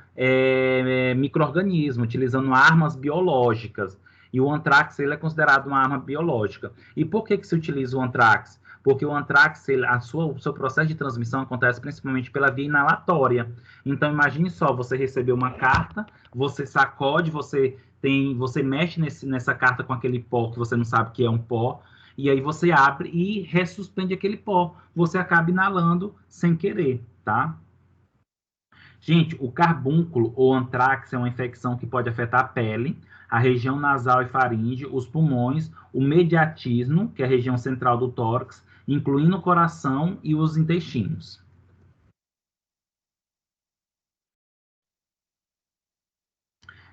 S1: micro-organismos, utilizando armas biológicas. E o anthrax, ele é considerado uma arma biológica. E por que se utiliza o anthrax? Porque o anthrax, o seu processo de transmissão acontece principalmente pela via inalatória. Então, imagine só, você recebeu uma carta, você sacode, você mexe nessa carta com aquele pó que você não sabe que é um pó, e aí você abre e ressuspende aquele pó. Você acaba inalando sem querer, tá? Gente, o carbúnculo ou anthrax é uma infecção que pode afetar a pele, a região nasal e faringe, os pulmões, o mediastinum, que é a região central do tórax, incluindo o coração e os intestinos.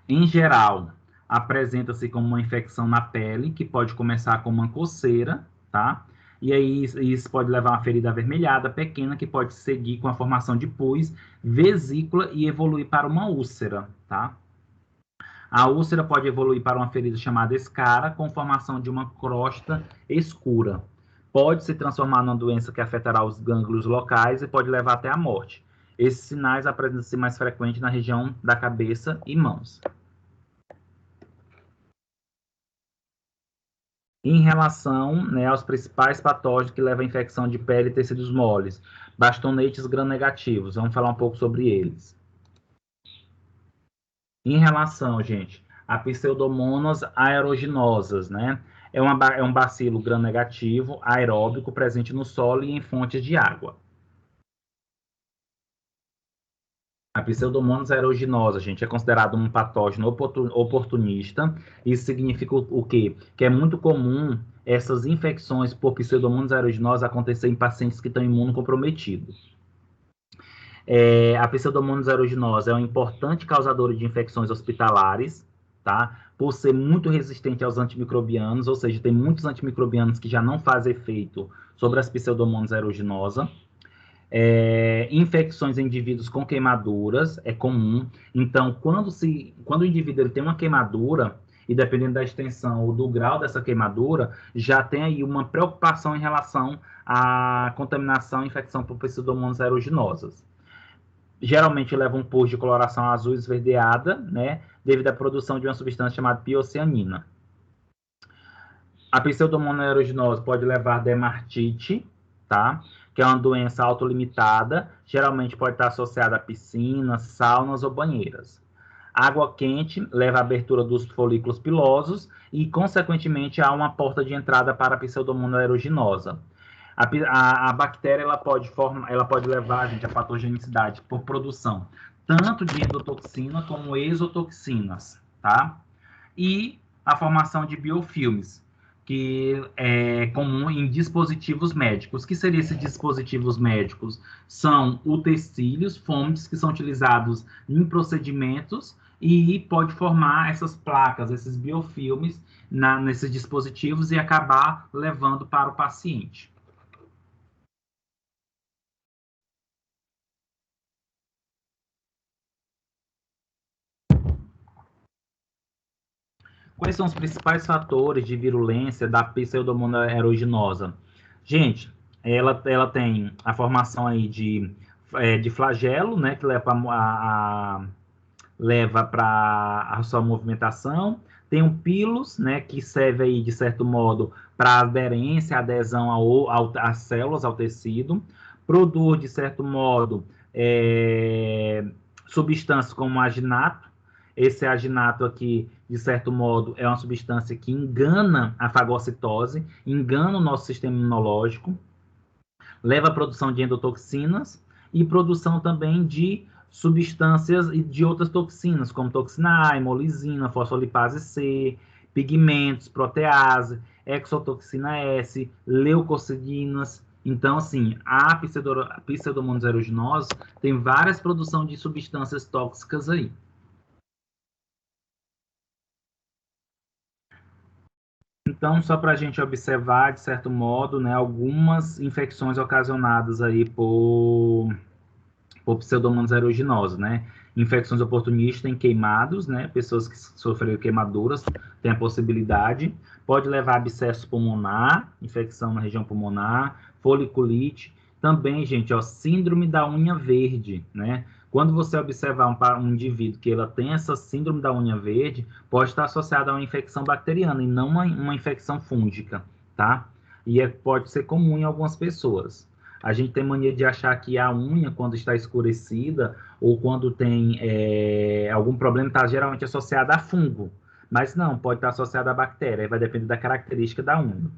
S1: Em geral, apresenta-se como uma infecção na pele, que pode começar com uma coceira, tá? E aí isso pode levar a uma ferida avermelhada pequena, que pode seguir com a formação de pus, vesícula e evoluir para uma úlcera, tá? A úlcera pode evoluir para uma ferida chamada escara, com formação de uma crosta escura. Pode se transformar numa doença que afetará os gânglios locais e pode levar até a morte. Esses sinais apresentam-se mais frequentes na região da cabeça e mãos. Em relação, né, aos principais patógenos que levam à infecção de pele e tecidos moles, bastonetes gram-negativos, vamos falar um pouco sobre eles. Em relação, gente, a pseudomonas aeruginosas, né? É um bacilo gram-negativo, aeróbico, presente no solo e em fontes de água. A pseudomonas aeruginosa, gente, é considerado um patógeno oportunista. Isso significa o quê? Que é muito comum essas infecções por pseudomonas aeruginosas acontecer em pacientes que estão imunocomprometidos.
S5: A Pseudomonas aeruginosa é um importante causador de infecções hospitalares, tá? Por ser muito resistente aos antimicrobianos, ou seja, tem muitos antimicrobianos que já não fazem efeito sobre as Pseudomonas aeruginosa. Infecções em indivíduos com queimaduras é comum. Então, quando o indivíduo ele tem uma queimadura, e dependendo da extensão ou do grau dessa queimadura, já tem aí uma preocupação em relação à contaminação e infecção por Pseudomonas aeruginosas. Geralmente leva um pus de coloração azul esverdeada, né, devido à produção de uma substância chamada piocianina. A Pseudomonas aeruginosa pode levar dermatite, tá? Que é uma doença autolimitada, geralmente pode estar associada a piscinas, saunas ou banheiras. Água quente leva à abertura dos folículos pilosos e, consequentemente, há uma porta de entrada para a Pseudomonas aeruginosa. A bactéria ela pode levar, gente, a patogenicidade por produção tanto de endotoxina como exotoxinas, tá? E a formação de biofilmes, que é comum em dispositivos médicos. O que seriam esses dispositivos médicos? São utensílios, fontes que são utilizados em procedimentos e pode formar essas placas, esses biofilmes nesses dispositivos e acabar levando para o paciente. Quais são os principais fatores de virulência da Pseudomonas aeruginosa? Gente, ela tem a formação aí de flagelo, né, que leva para a sua movimentação. Tem um pilos, né, que serve aí, de certo modo, para aderência, adesão às células, ao tecido. Produz, de certo modo, substâncias como aginato. Esse aginato aqui, de certo modo, é uma substância que engana a fagocitose, engana o nosso sistema imunológico, leva à produção de endotoxinas e produção também de substâncias e de outras toxinas, como toxina A, hemolisina, fosfolipase C, pigmentos, protease, exotoxina S, leucocidinas. Então, assim, a Pseudomonas aeruginosa tem várias produções de substâncias tóxicas aí. Então, só para a gente observar, de certo modo, né, algumas infecções ocasionadas aí por Pseudomonas aeruginosa, né? Infecções oportunistas em queimados, né? Pessoas que sofreram queimaduras têm a possibilidade. Pode levar a abscesso pulmonar, infecção na região pulmonar, foliculite. Também, gente, ó, síndrome da unha verde, né? Quando você observar um indivíduo que ela tem essa síndrome da unha verde, pode estar associada a uma infecção bacteriana e não uma infecção fúngica, tá? E pode ser comum em algumas pessoas. A gente tem mania de achar que a unha, quando está escurecida ou quando tem algum problema, está geralmente associada a fungo. Mas não, pode estar associada a bactéria, vai depender da característica da unha.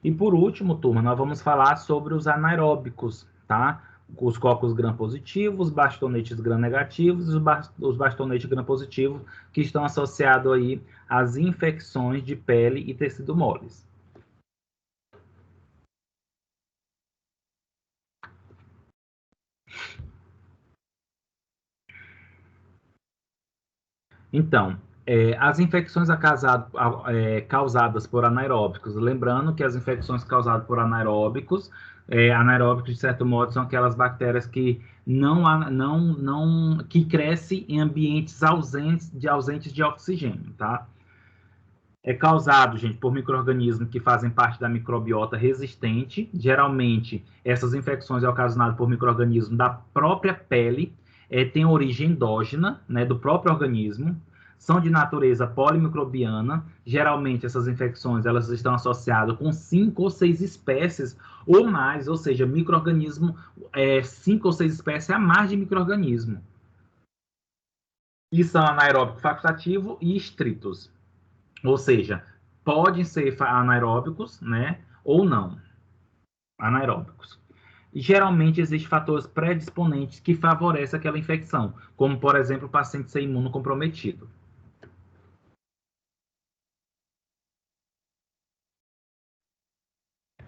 S5: E por último, turma, nós vamos falar sobre os anaeróbicos, tá? Os cocos gram-positivos, bastonetes gram-negativos e os bastonetes gram-positivos que estão associados aí às infecções de pele e tecido moles. Então, as infecções causadas por anaeróbicos, lembrando que as infecções causadas por anaeróbicos, anaeróbicos, de certo modo, são aquelas bactérias que que crescem em ambientes ausentes de oxigênio, tá? É causado, gente, por micro-organismos que fazem parte da microbiota resistente. Geralmente, essas infecções são ocasionadas por micro-organismos da própria pele, têm origem endógena, né, do próprio organismo, são de natureza polimicrobiana. Geralmente, essas infecções elas estão associadas com 5 ou 6 espécies ou mais, ou seja, micro-organismo, 5 ou 6 espécies a mais de micro-organismo. E são anaeróbico facultativo e estritos. Ou seja, podem ser anaeróbicos, né, ou não, anaeróbicos. E geralmente existem fatores predisponentes que favorecem aquela infecção, como, por exemplo, o paciente ser imunocomprometido.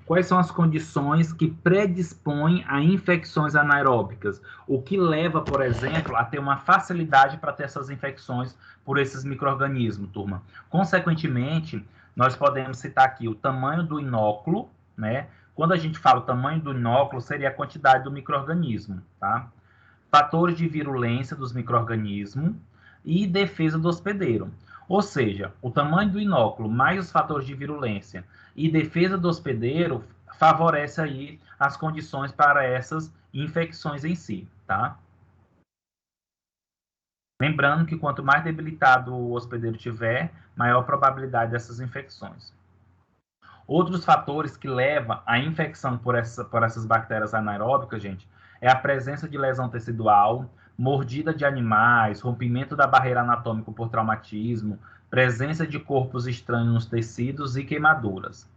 S5: Quais são as condições que predispõem a infecções anaeróbicas? O que leva, por exemplo, a ter uma facilidade para ter essas infecções por esses micro-organismos, turma? Consequentemente, nós podemos citar aqui o tamanho do inóculo, né? Quando a gente fala o tamanho do inóculo, seria a quantidade do micro-organismo, tá? Fatores de virulência dos micro-organismos e defesa do hospedeiro. Ou seja, o tamanho do inóculo mais os fatores de virulência e defesa do hospedeiro favorece aí as condições para essas infecções em si, tá? Lembrando que quanto mais debilitado o hospedeiro tiver, maior a probabilidade dessas infecções. Outros fatores que levam à infecção por essas bactérias anaeróbicas, gente, é a presença de lesão tecidual, mordida de animais, rompimento da barreira anatômica por traumatismo, presença de corpos estranhos nos tecidos e queimaduras.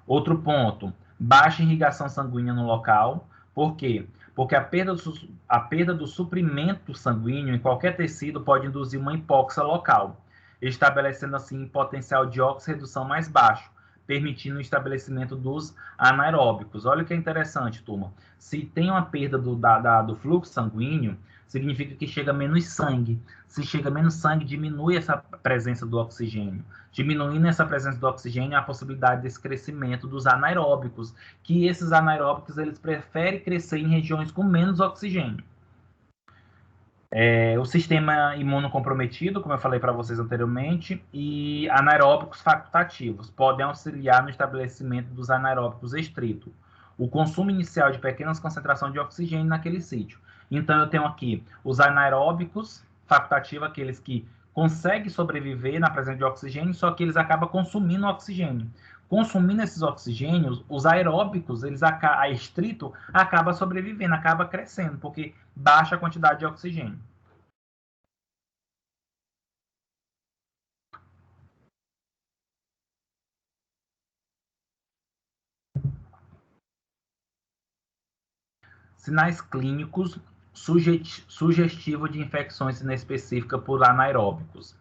S5: Outro ponto, baixa irrigação sanguínea no local. Por quê? Porque a perda do suprimento sanguíneo em qualquer tecido pode induzir uma hipóxia local, estabelecendo assim potencial de oxirredução mais baixo, permitindo o estabelecimento dos anaeróbicos. Olha o que é interessante, turma. Se tem uma perda do fluxo sanguíneo, significa que chega menos sangue. Se chega menos sangue, diminui essa presença do oxigênio. Diminuindo essa presença do oxigênio, há a possibilidade desse crescimento dos anaeróbicos, que esses anaeróbicos eles preferem crescer em regiões com menos oxigênio. O sistema imunocomprometido, como eu falei para vocês anteriormente, e anaeróbicos facultativos podem auxiliar no estabelecimento dos anaeróbicos estritos. O consumo inicial de pequenas concentrações de oxigênio naquele sítio. Então, eu tenho aqui os anaeróbicos facultativos, aqueles que conseguem sobreviver na presença de oxigênio, só que eles acabam consumindo oxigênio. Consumindo esses oxigênios, os aeróbicos, a estrito, acaba sobrevivendo, acaba crescendo, porque baixa a quantidade de oxigênio. Sinais clínicos sugestivos de infecções inespecíficas por anaeróbicos.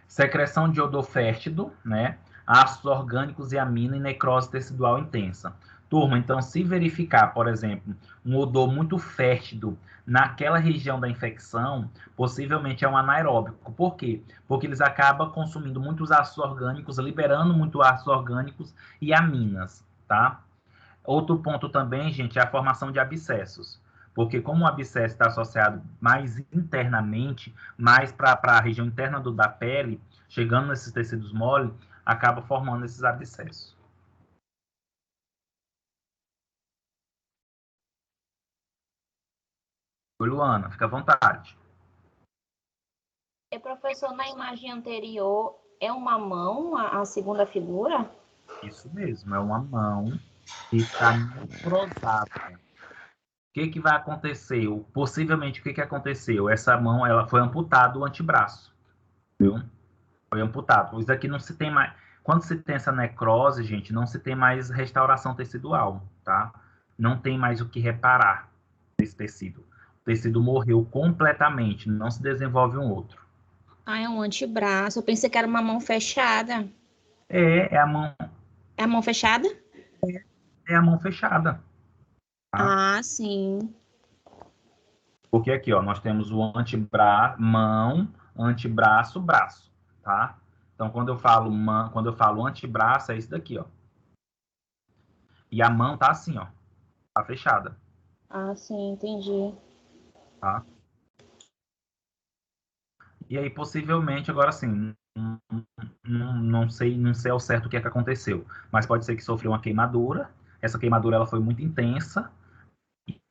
S5: Secreção de odor fétido, né? Ácidos orgânicos e amina e necrose tecidual intensa. Turma, então, se verificar, por exemplo, um odor muito fétido naquela região da infecção, possivelmente é um anaeróbico. Por quê? Porque eles acabam consumindo muitos ácidos orgânicos, liberando muitos ácidos orgânicos e aminas, tá? Outro ponto também, gente, é a formação de abscessos. Porque como o abscesso está associado mais internamente, mais para a região interna da pele, chegando nesses tecidos moles, acaba formando esses abscessos. Oi, Luana, fica à vontade.
S2: Professor, na imagem anterior, é uma mão a segunda figura?
S5: Isso mesmo, é uma mão que está necrosada. O que vai acontecer? Possivelmente, o que aconteceu? Essa mão, ela foi amputada o antebraço. Viu? Foi amputado. Isso aqui não se tem mais... Quando se tem essa necrose, gente, não se tem mais restauração tecidual, tá? Não tem mais o que reparar nesse tecido. O tecido morreu completamente, não se desenvolve um outro.
S2: Ah, é um antebraço. Eu pensei que era uma mão fechada.
S5: É a mão...
S2: É a mão fechada?
S5: É a mão fechada.
S2: Tá? Ah, sim.
S5: Porque aqui, ó, nós temos o mão, antebraço, braço, tá? Então, quando eu falo antebraço, é isso daqui, ó. E a mão tá assim, ó. Tá fechada.
S2: Ah, sim, entendi.
S5: Tá? E aí, possivelmente, agora sim, não sei ao certo o que é que aconteceu, mas pode ser que sofreu uma queimadura. Essa queimadura ela foi muito intensa.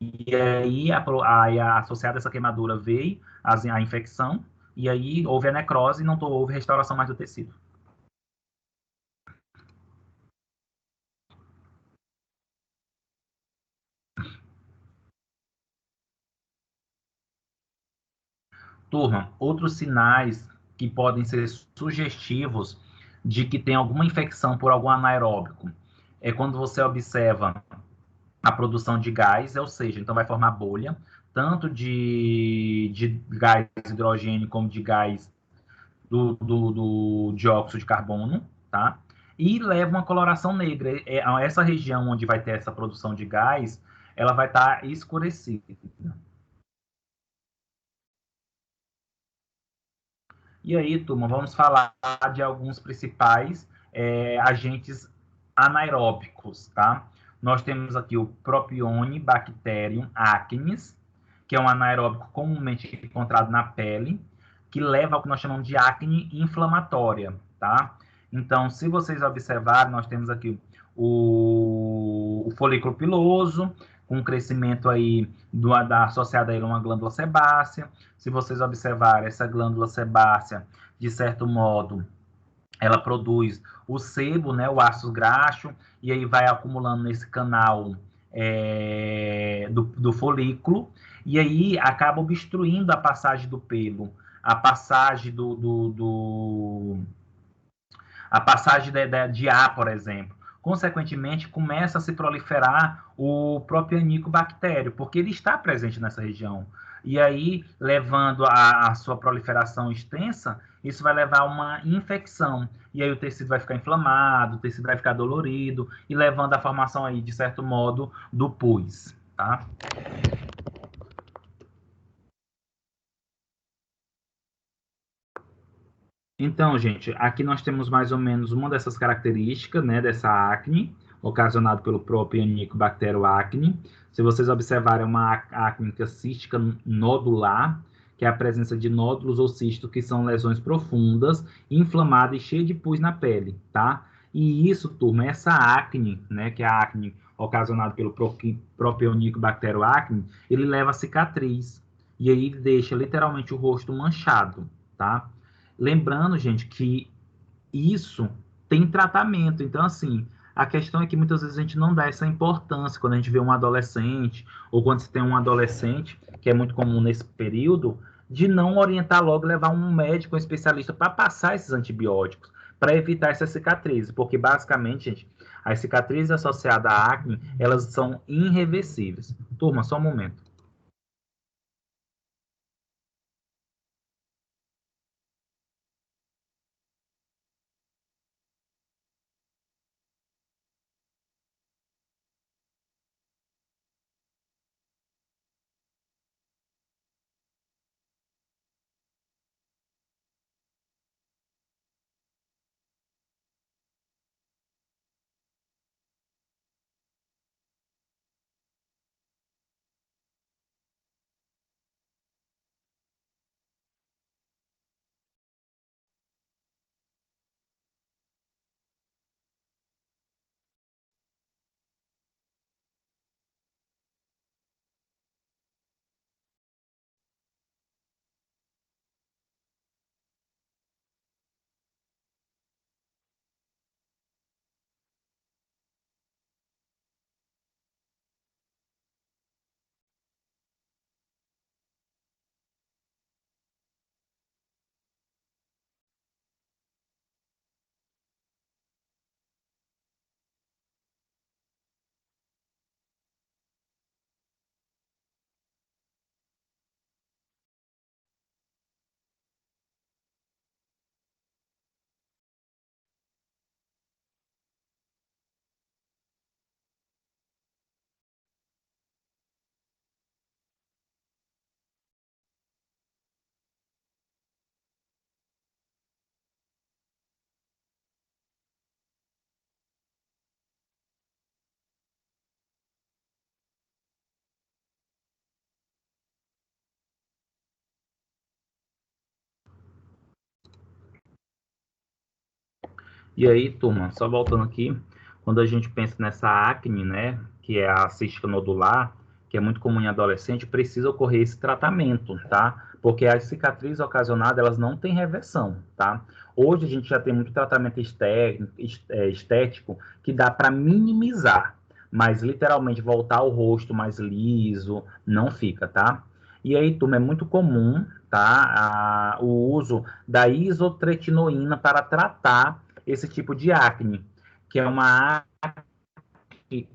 S5: E aí, associada a essa queimadura, veio a infecção, e aí houve a necrose e não houve restauração mais do tecido. Turma, outros sinais que podem ser sugestivos de que tem alguma infecção por algum anaeróbico é quando você observa a produção de gás, ou seja, então vai formar bolha, tanto de gás hidrogênio como de gás do dióxido de carbono, tá? e leva uma coloração negra. Essa região onde vai ter essa produção de gás, ela vai estar escurecida. E aí, turma, vamos falar de alguns principais agentes anaeróbicos, tá? Nós temos aqui o Propionibacterium acnes, que é um anaeróbico comumente encontrado na pele, que leva ao que nós chamamos de acne inflamatória, tá? Então, se vocês observarem, nós temos aqui o folículo piloso, com crescimento aí associado a ele a uma glândula sebácea. Se vocês observarem, essa glândula sebácea, de certo modo, ela produz o sebo, né, o ácido graxo, e aí vai acumulando nesse canal do folículo, e aí acaba obstruindo a passagem do pelo, a passagem a passagem de ar, por exemplo. Consequentemente, começa a se proliferar o próprio anicobactério, porque ele está presente nessa região. E aí, levando a sua proliferação extensa, isso vai levar a uma infecção. E aí o tecido vai ficar inflamado, o tecido vai ficar dolorido, e levando à formação aí, de certo modo, do pus, tá? Então, gente, aqui nós temos mais ou menos uma dessas características, né, dessa acne, ocasionada pelo próprio Helicobacter acne. Se vocês observarem, é uma acne cística nodular, que é a presença de nódulos ou cistos, que são lesões profundas, inflamadas e cheias de pus na pele, tá? E isso, turma, essa acne, né, que é a acne ocasionada pelo próprio Helicobacter acne, ele leva a cicatriz, e aí deixa literalmente o rosto manchado, tá? Lembrando, gente, que isso tem tratamento. Então, assim, a questão é que muitas vezes a gente não dá essa importância quando a gente vê um adolescente, ou quando você tem um adolescente, que é muito comum nesse período, de não orientar logo, levar um médico, um especialista, para passar esses antibióticos, para evitar essas cicatrizes. Porque, basicamente, gente, as cicatrizes associadas à acne, elas são irreversíveis. Turma, só um momento. E aí, turma, só voltando aqui, quando a gente pensa nessa acne, né, que é a cística nodular, que é muito comum em adolescente, precisa ocorrer esse tratamento, tá? Porque as cicatrizes ocasionadas, elas não têm reversão, tá? Hoje a gente já tem muito tratamento estético que dá para minimizar, mas literalmente voltar o rosto mais liso, não fica, tá? E aí, turma, é muito comum, tá? O uso da isotretinoína para tratar esse tipo de acne, que é uma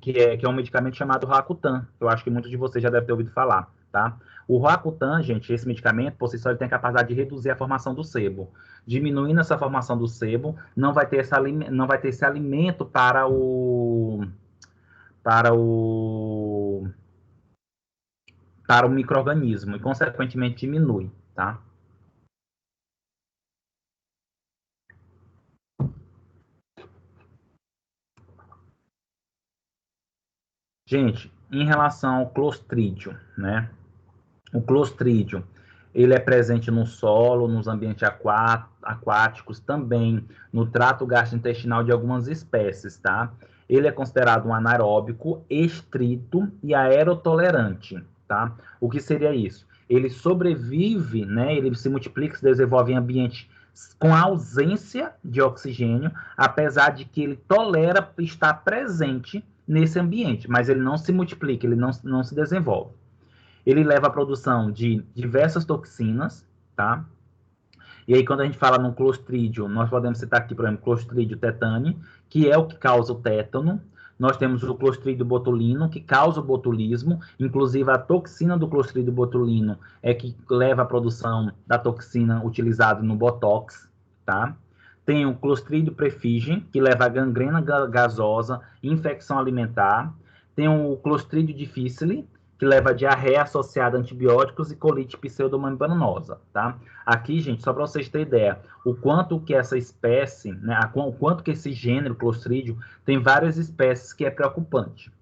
S5: que é um medicamento chamado Racutan. Eu acho que muitos de vocês já devem ter ouvido falar, tá? O Roacutan, gente, esse medicamento, por si só, ele tem a capacidade de reduzir a formação do sebo. Diminuindo essa formação do sebo, não vai ter esse alimento para o micro-organismo e, consequentemente, diminui, tá? Gente, em relação ao clostrídio, né? O clostrídio, ele é presente no solo, nos ambientes aquáticos, também no trato gastrointestinal de algumas espécies, tá? Ele é considerado um anaeróbico estrito e aerotolerante, tá? O que seria isso? Ele sobrevive, né? Ele se multiplica, se desenvolve em ambientes com ausência de oxigênio, apesar de que ele tolera estar presente nesse ambiente, mas ele não se multiplica, ele não se desenvolve. Ele leva à produção de diversas toxinas, tá? E aí, quando a gente fala no clostrídio, nós podemos citar aqui, por exemplo, clostrídio tetani, que é o que causa o tétano. Nós temos o clostrídio botulino, que causa o botulismo. Inclusive, a toxina do clostrídio botulino é que leva à produção da toxina utilizada no botox, tá? Tem o clostrídio prefigem, que leva a gangrena gasosa, infecção alimentar. Tem o clostrídio difficile, que leva a diarreia associada a antibióticos e colite pseudomembranosa, tá? Aqui, gente, só para vocês terem ideia, o quanto que essa espécie, né, o quanto que esse gênero Clostridium tem várias espécies que é preocupante.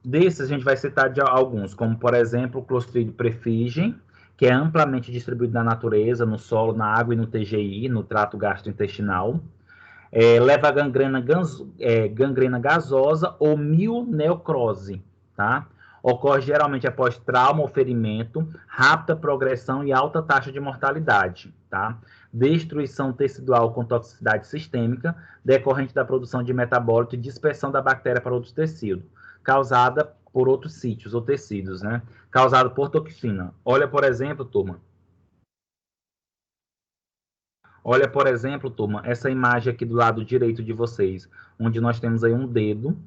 S5: Desses, a gente vai citar de alguns, como, por exemplo, o Clostridium prefigem, que é amplamente distribuído na natureza, no solo, na água e no TGI, no trato gastrointestinal. Leva a gangrena gasosa ou mielnecrose, tá? Ocorre geralmente após trauma ou ferimento, rápida progressão e alta taxa de mortalidade, tá? Destruição tecidual com toxicidade sistêmica, decorrente da produção de metabólito e dispersão da bactéria para outros tecidos, causada por outros sítios ou tecidos, né? Causada por toxina. Olha, por exemplo, turma, essa imagem aqui do lado direito de vocês, onde nós temos aí um dedo.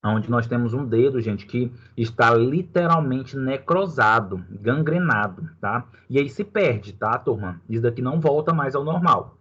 S5: Onde nós temos um dedo, gente, que está literalmente necrosado, gangrenado, tá? E aí se perde, tá, turma? Isso daqui não volta mais ao normal.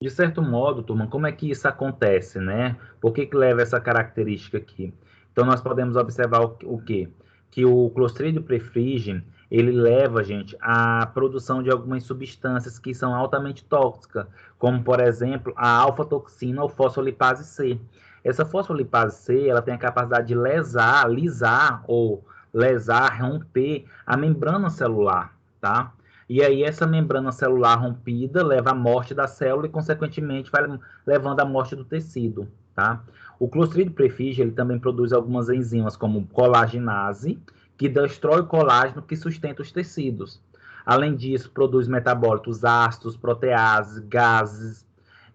S5: De certo modo, turma, como é que isso acontece, né? Por que leva essa característica aqui? Então, nós podemos observar o quê? Que o Clostridium prefigem, ele leva, gente, à produção de algumas substâncias que são altamente tóxicas, como, por exemplo, a alfa-toxina ou fosfolipase C. Essa fosfolipase C, ela tem a capacidade de lisar, romper a membrana celular, tá? E aí essa membrana celular rompida leva à morte da célula e, consequentemente, vai levando à morte do tecido, tá? O Clostridium prefigem, ele também produz algumas enzimas, como colagenase, que destrói o colágeno que sustenta os tecidos. Além disso, produz metabólitos ácidos, proteases, gases,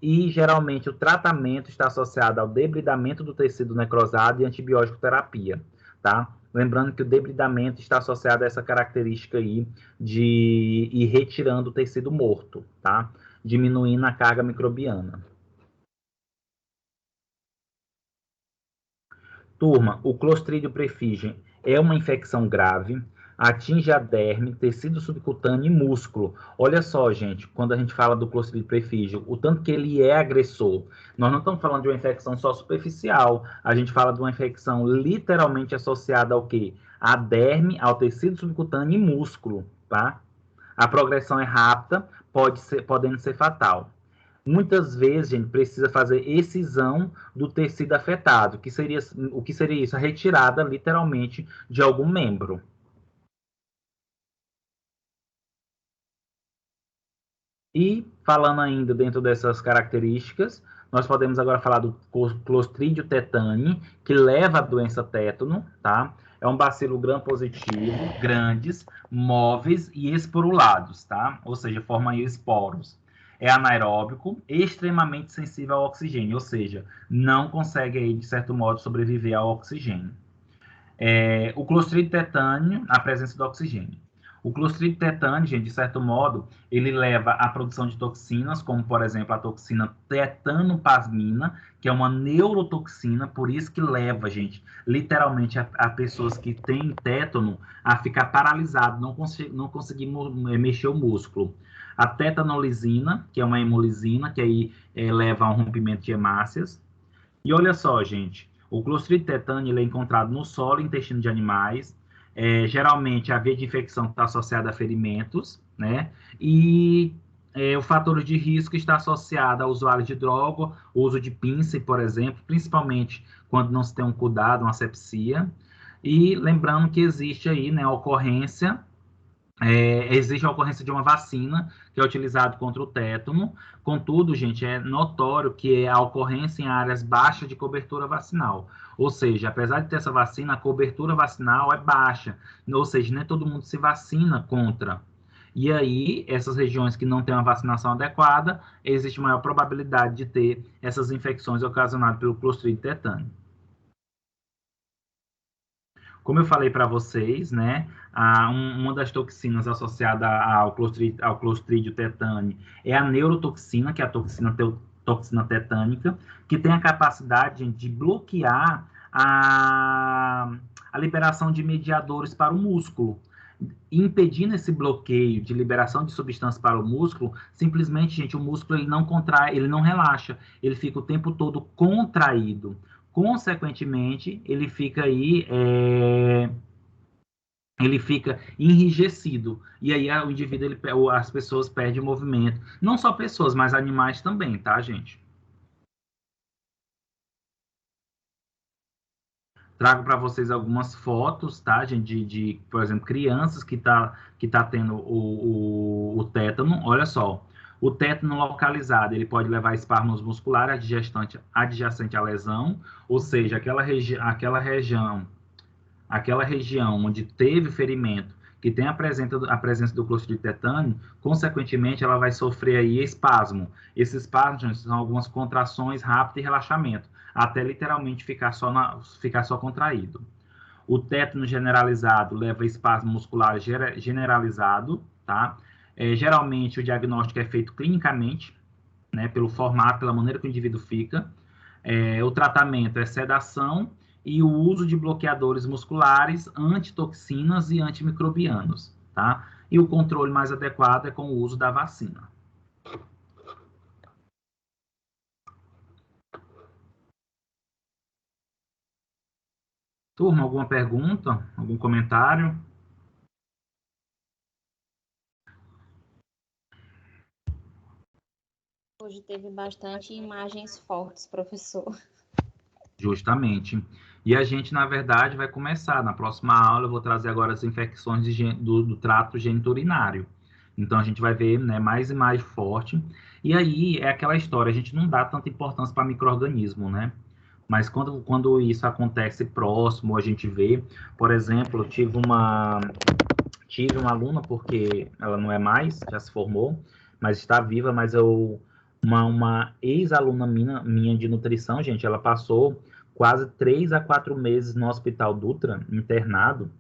S5: e geralmente o tratamento está associado ao debridamento do tecido necrosado e antibiótico terapia, tá? Lembrando que o debridamento está associado a essa característica aí de ir retirando o tecido morto, tá? Diminuindo a carga microbiana. Turma, o Clostridium prefigem é uma infecção grave, atinge a derme, tecido subcutâneo e músculo. Olha só, gente, quando a gente fala do Clostridium prefigem, o tanto que ele é agressor. Nós não estamos falando de uma infecção só superficial, a gente fala de uma infecção literalmente associada ao quê? A derme, ao tecido subcutâneo e músculo, tá? A progressão é rápida, podendo ser fatal. Muitas vezes, a gente precisa fazer excisão do tecido afetado, o que seria isso? A retirada, literalmente, de algum membro. E, falando ainda dentro dessas características, nós podemos agora falar do Clostridio tetani, que leva à doença tétano, tá? É um bacilo gram-positivo, grandes, móveis e esporulados, tá? Ou seja, formam aí esporos. É anaeróbico, extremamente sensível ao oxigênio, ou seja, não consegue aí, de certo modo, sobreviver ao oxigênio. O Clostridium tetani, a presença do oxigênio. O Clostridium tetani, gente, de certo modo, ele leva à produção de toxinas, como, por exemplo, a toxina tetanoplasmina, que é uma neurotoxina, por isso que leva, gente, literalmente a pessoas que têm tétano a ficar paralisado, não conseguir mexer o músculo. A tetanolisina, que é uma hemolisina, que aí leva a um rompimento de hemácias. E olha só, gente, o Clostridium tetani ele é encontrado no solo e intestino de animais. Geralmente, a via de infecção está associada a ferimentos, né? E o fator de risco está associado ao usuário de droga, o uso de pinça, por exemplo, principalmente quando não se tem um cuidado, uma sepsia. E lembrando que existe aí, né, a ocorrência existe a ocorrência de uma vacina que é utilizada contra o tétano. Contudo, gente, é notório que a ocorrência em áreas baixas de cobertura vacinal. Ou seja, apesar de ter essa vacina, a cobertura vacinal é baixa. Ou seja, nem todo mundo se vacina contra. E aí, essas regiões que não têm uma vacinação adequada, existe maior probabilidade de ter essas infecções ocasionadas pelo Clostridium tetani. Como eu falei para vocês, né, uma das toxinas associada ao Clostridium tetani é a neurotoxina, que é a toxina tetânica, que tem a capacidade de bloquear a liberação de mediadores para o músculo. Impedindo esse bloqueio de liberação de substâncias para o músculo, simplesmente, gente, o músculo ele não contrai, ele não relaxa, ele fica o tempo todo contraído. Consequentemente, ele fica aí, ele fica enrijecido. E aí o indivíduo, as pessoas perdem o movimento. Não só pessoas, mas animais também, tá, gente? Trago para vocês algumas fotos, tá, gente, de por exemplo, crianças que tá tendo o tétano. Olha só, o tétano localizado, ele pode levar espasmos musculares adjacente à lesão, ou seja, aquela região onde teve ferimento, que tem a presença do Clostridium tetani, consequentemente, ela vai sofrer aí espasmo. Esses espasmos são algumas contrações rápidas e relaxamento, até literalmente ficar só contraído. O tétano generalizado leva a espasmo muscular generalizado, tá? Geralmente, o diagnóstico é feito clinicamente, né, pelo formato, pela maneira que o indivíduo fica. O tratamento é sedação e o uso de bloqueadores musculares, antitoxinas e antimicrobianos, tá? E o controle mais adequado é com o uso da vacina. Turma, alguma pergunta? Algum comentário?
S2: Hoje teve bastante imagens fortes, professor.
S5: Justamente. E a gente, na verdade, vai começar. Na próxima aula, eu vou trazer agora as infecções do trato geniturinário. Então, a gente vai ver, né, mais e mais forte. E aí, é aquela história, a gente não dá tanta importância para micro-organismo, né? Mas quando isso acontece próximo, a gente vê, por exemplo, eu tive uma aluna, porque ela não é mais, já se formou, mas está viva, mas uma ex-aluna minha de nutrição, gente, ela passou quase 3 a 4 meses no Hospital Dutra, internado,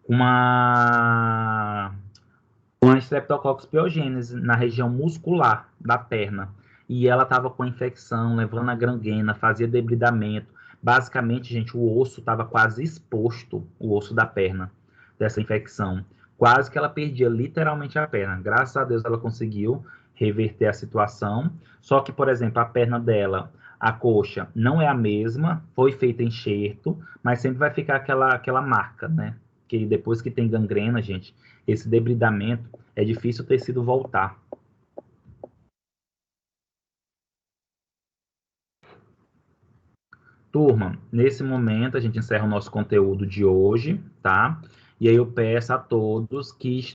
S5: com uma Streptococcus pyogenes na região muscular da perna. E ela estava com a infecção, levando a gangrena, fazia debridamento. Basicamente, gente, o osso estava quase exposto, o osso da perna, dessa infecção. Quase que ela perdia literalmente a perna. Graças a Deus ela conseguiu reverter a situação. Só que, por exemplo, a perna dela, a coxa, não é a mesma, foi feita enxerto, mas sempre vai ficar aquela marca, né? Que depois que tem gangrena, gente, esse debridamento, é difícil o tecido voltar. Turma, nesse momento a gente encerra o nosso conteúdo de hoje, tá? E aí eu peço a todos que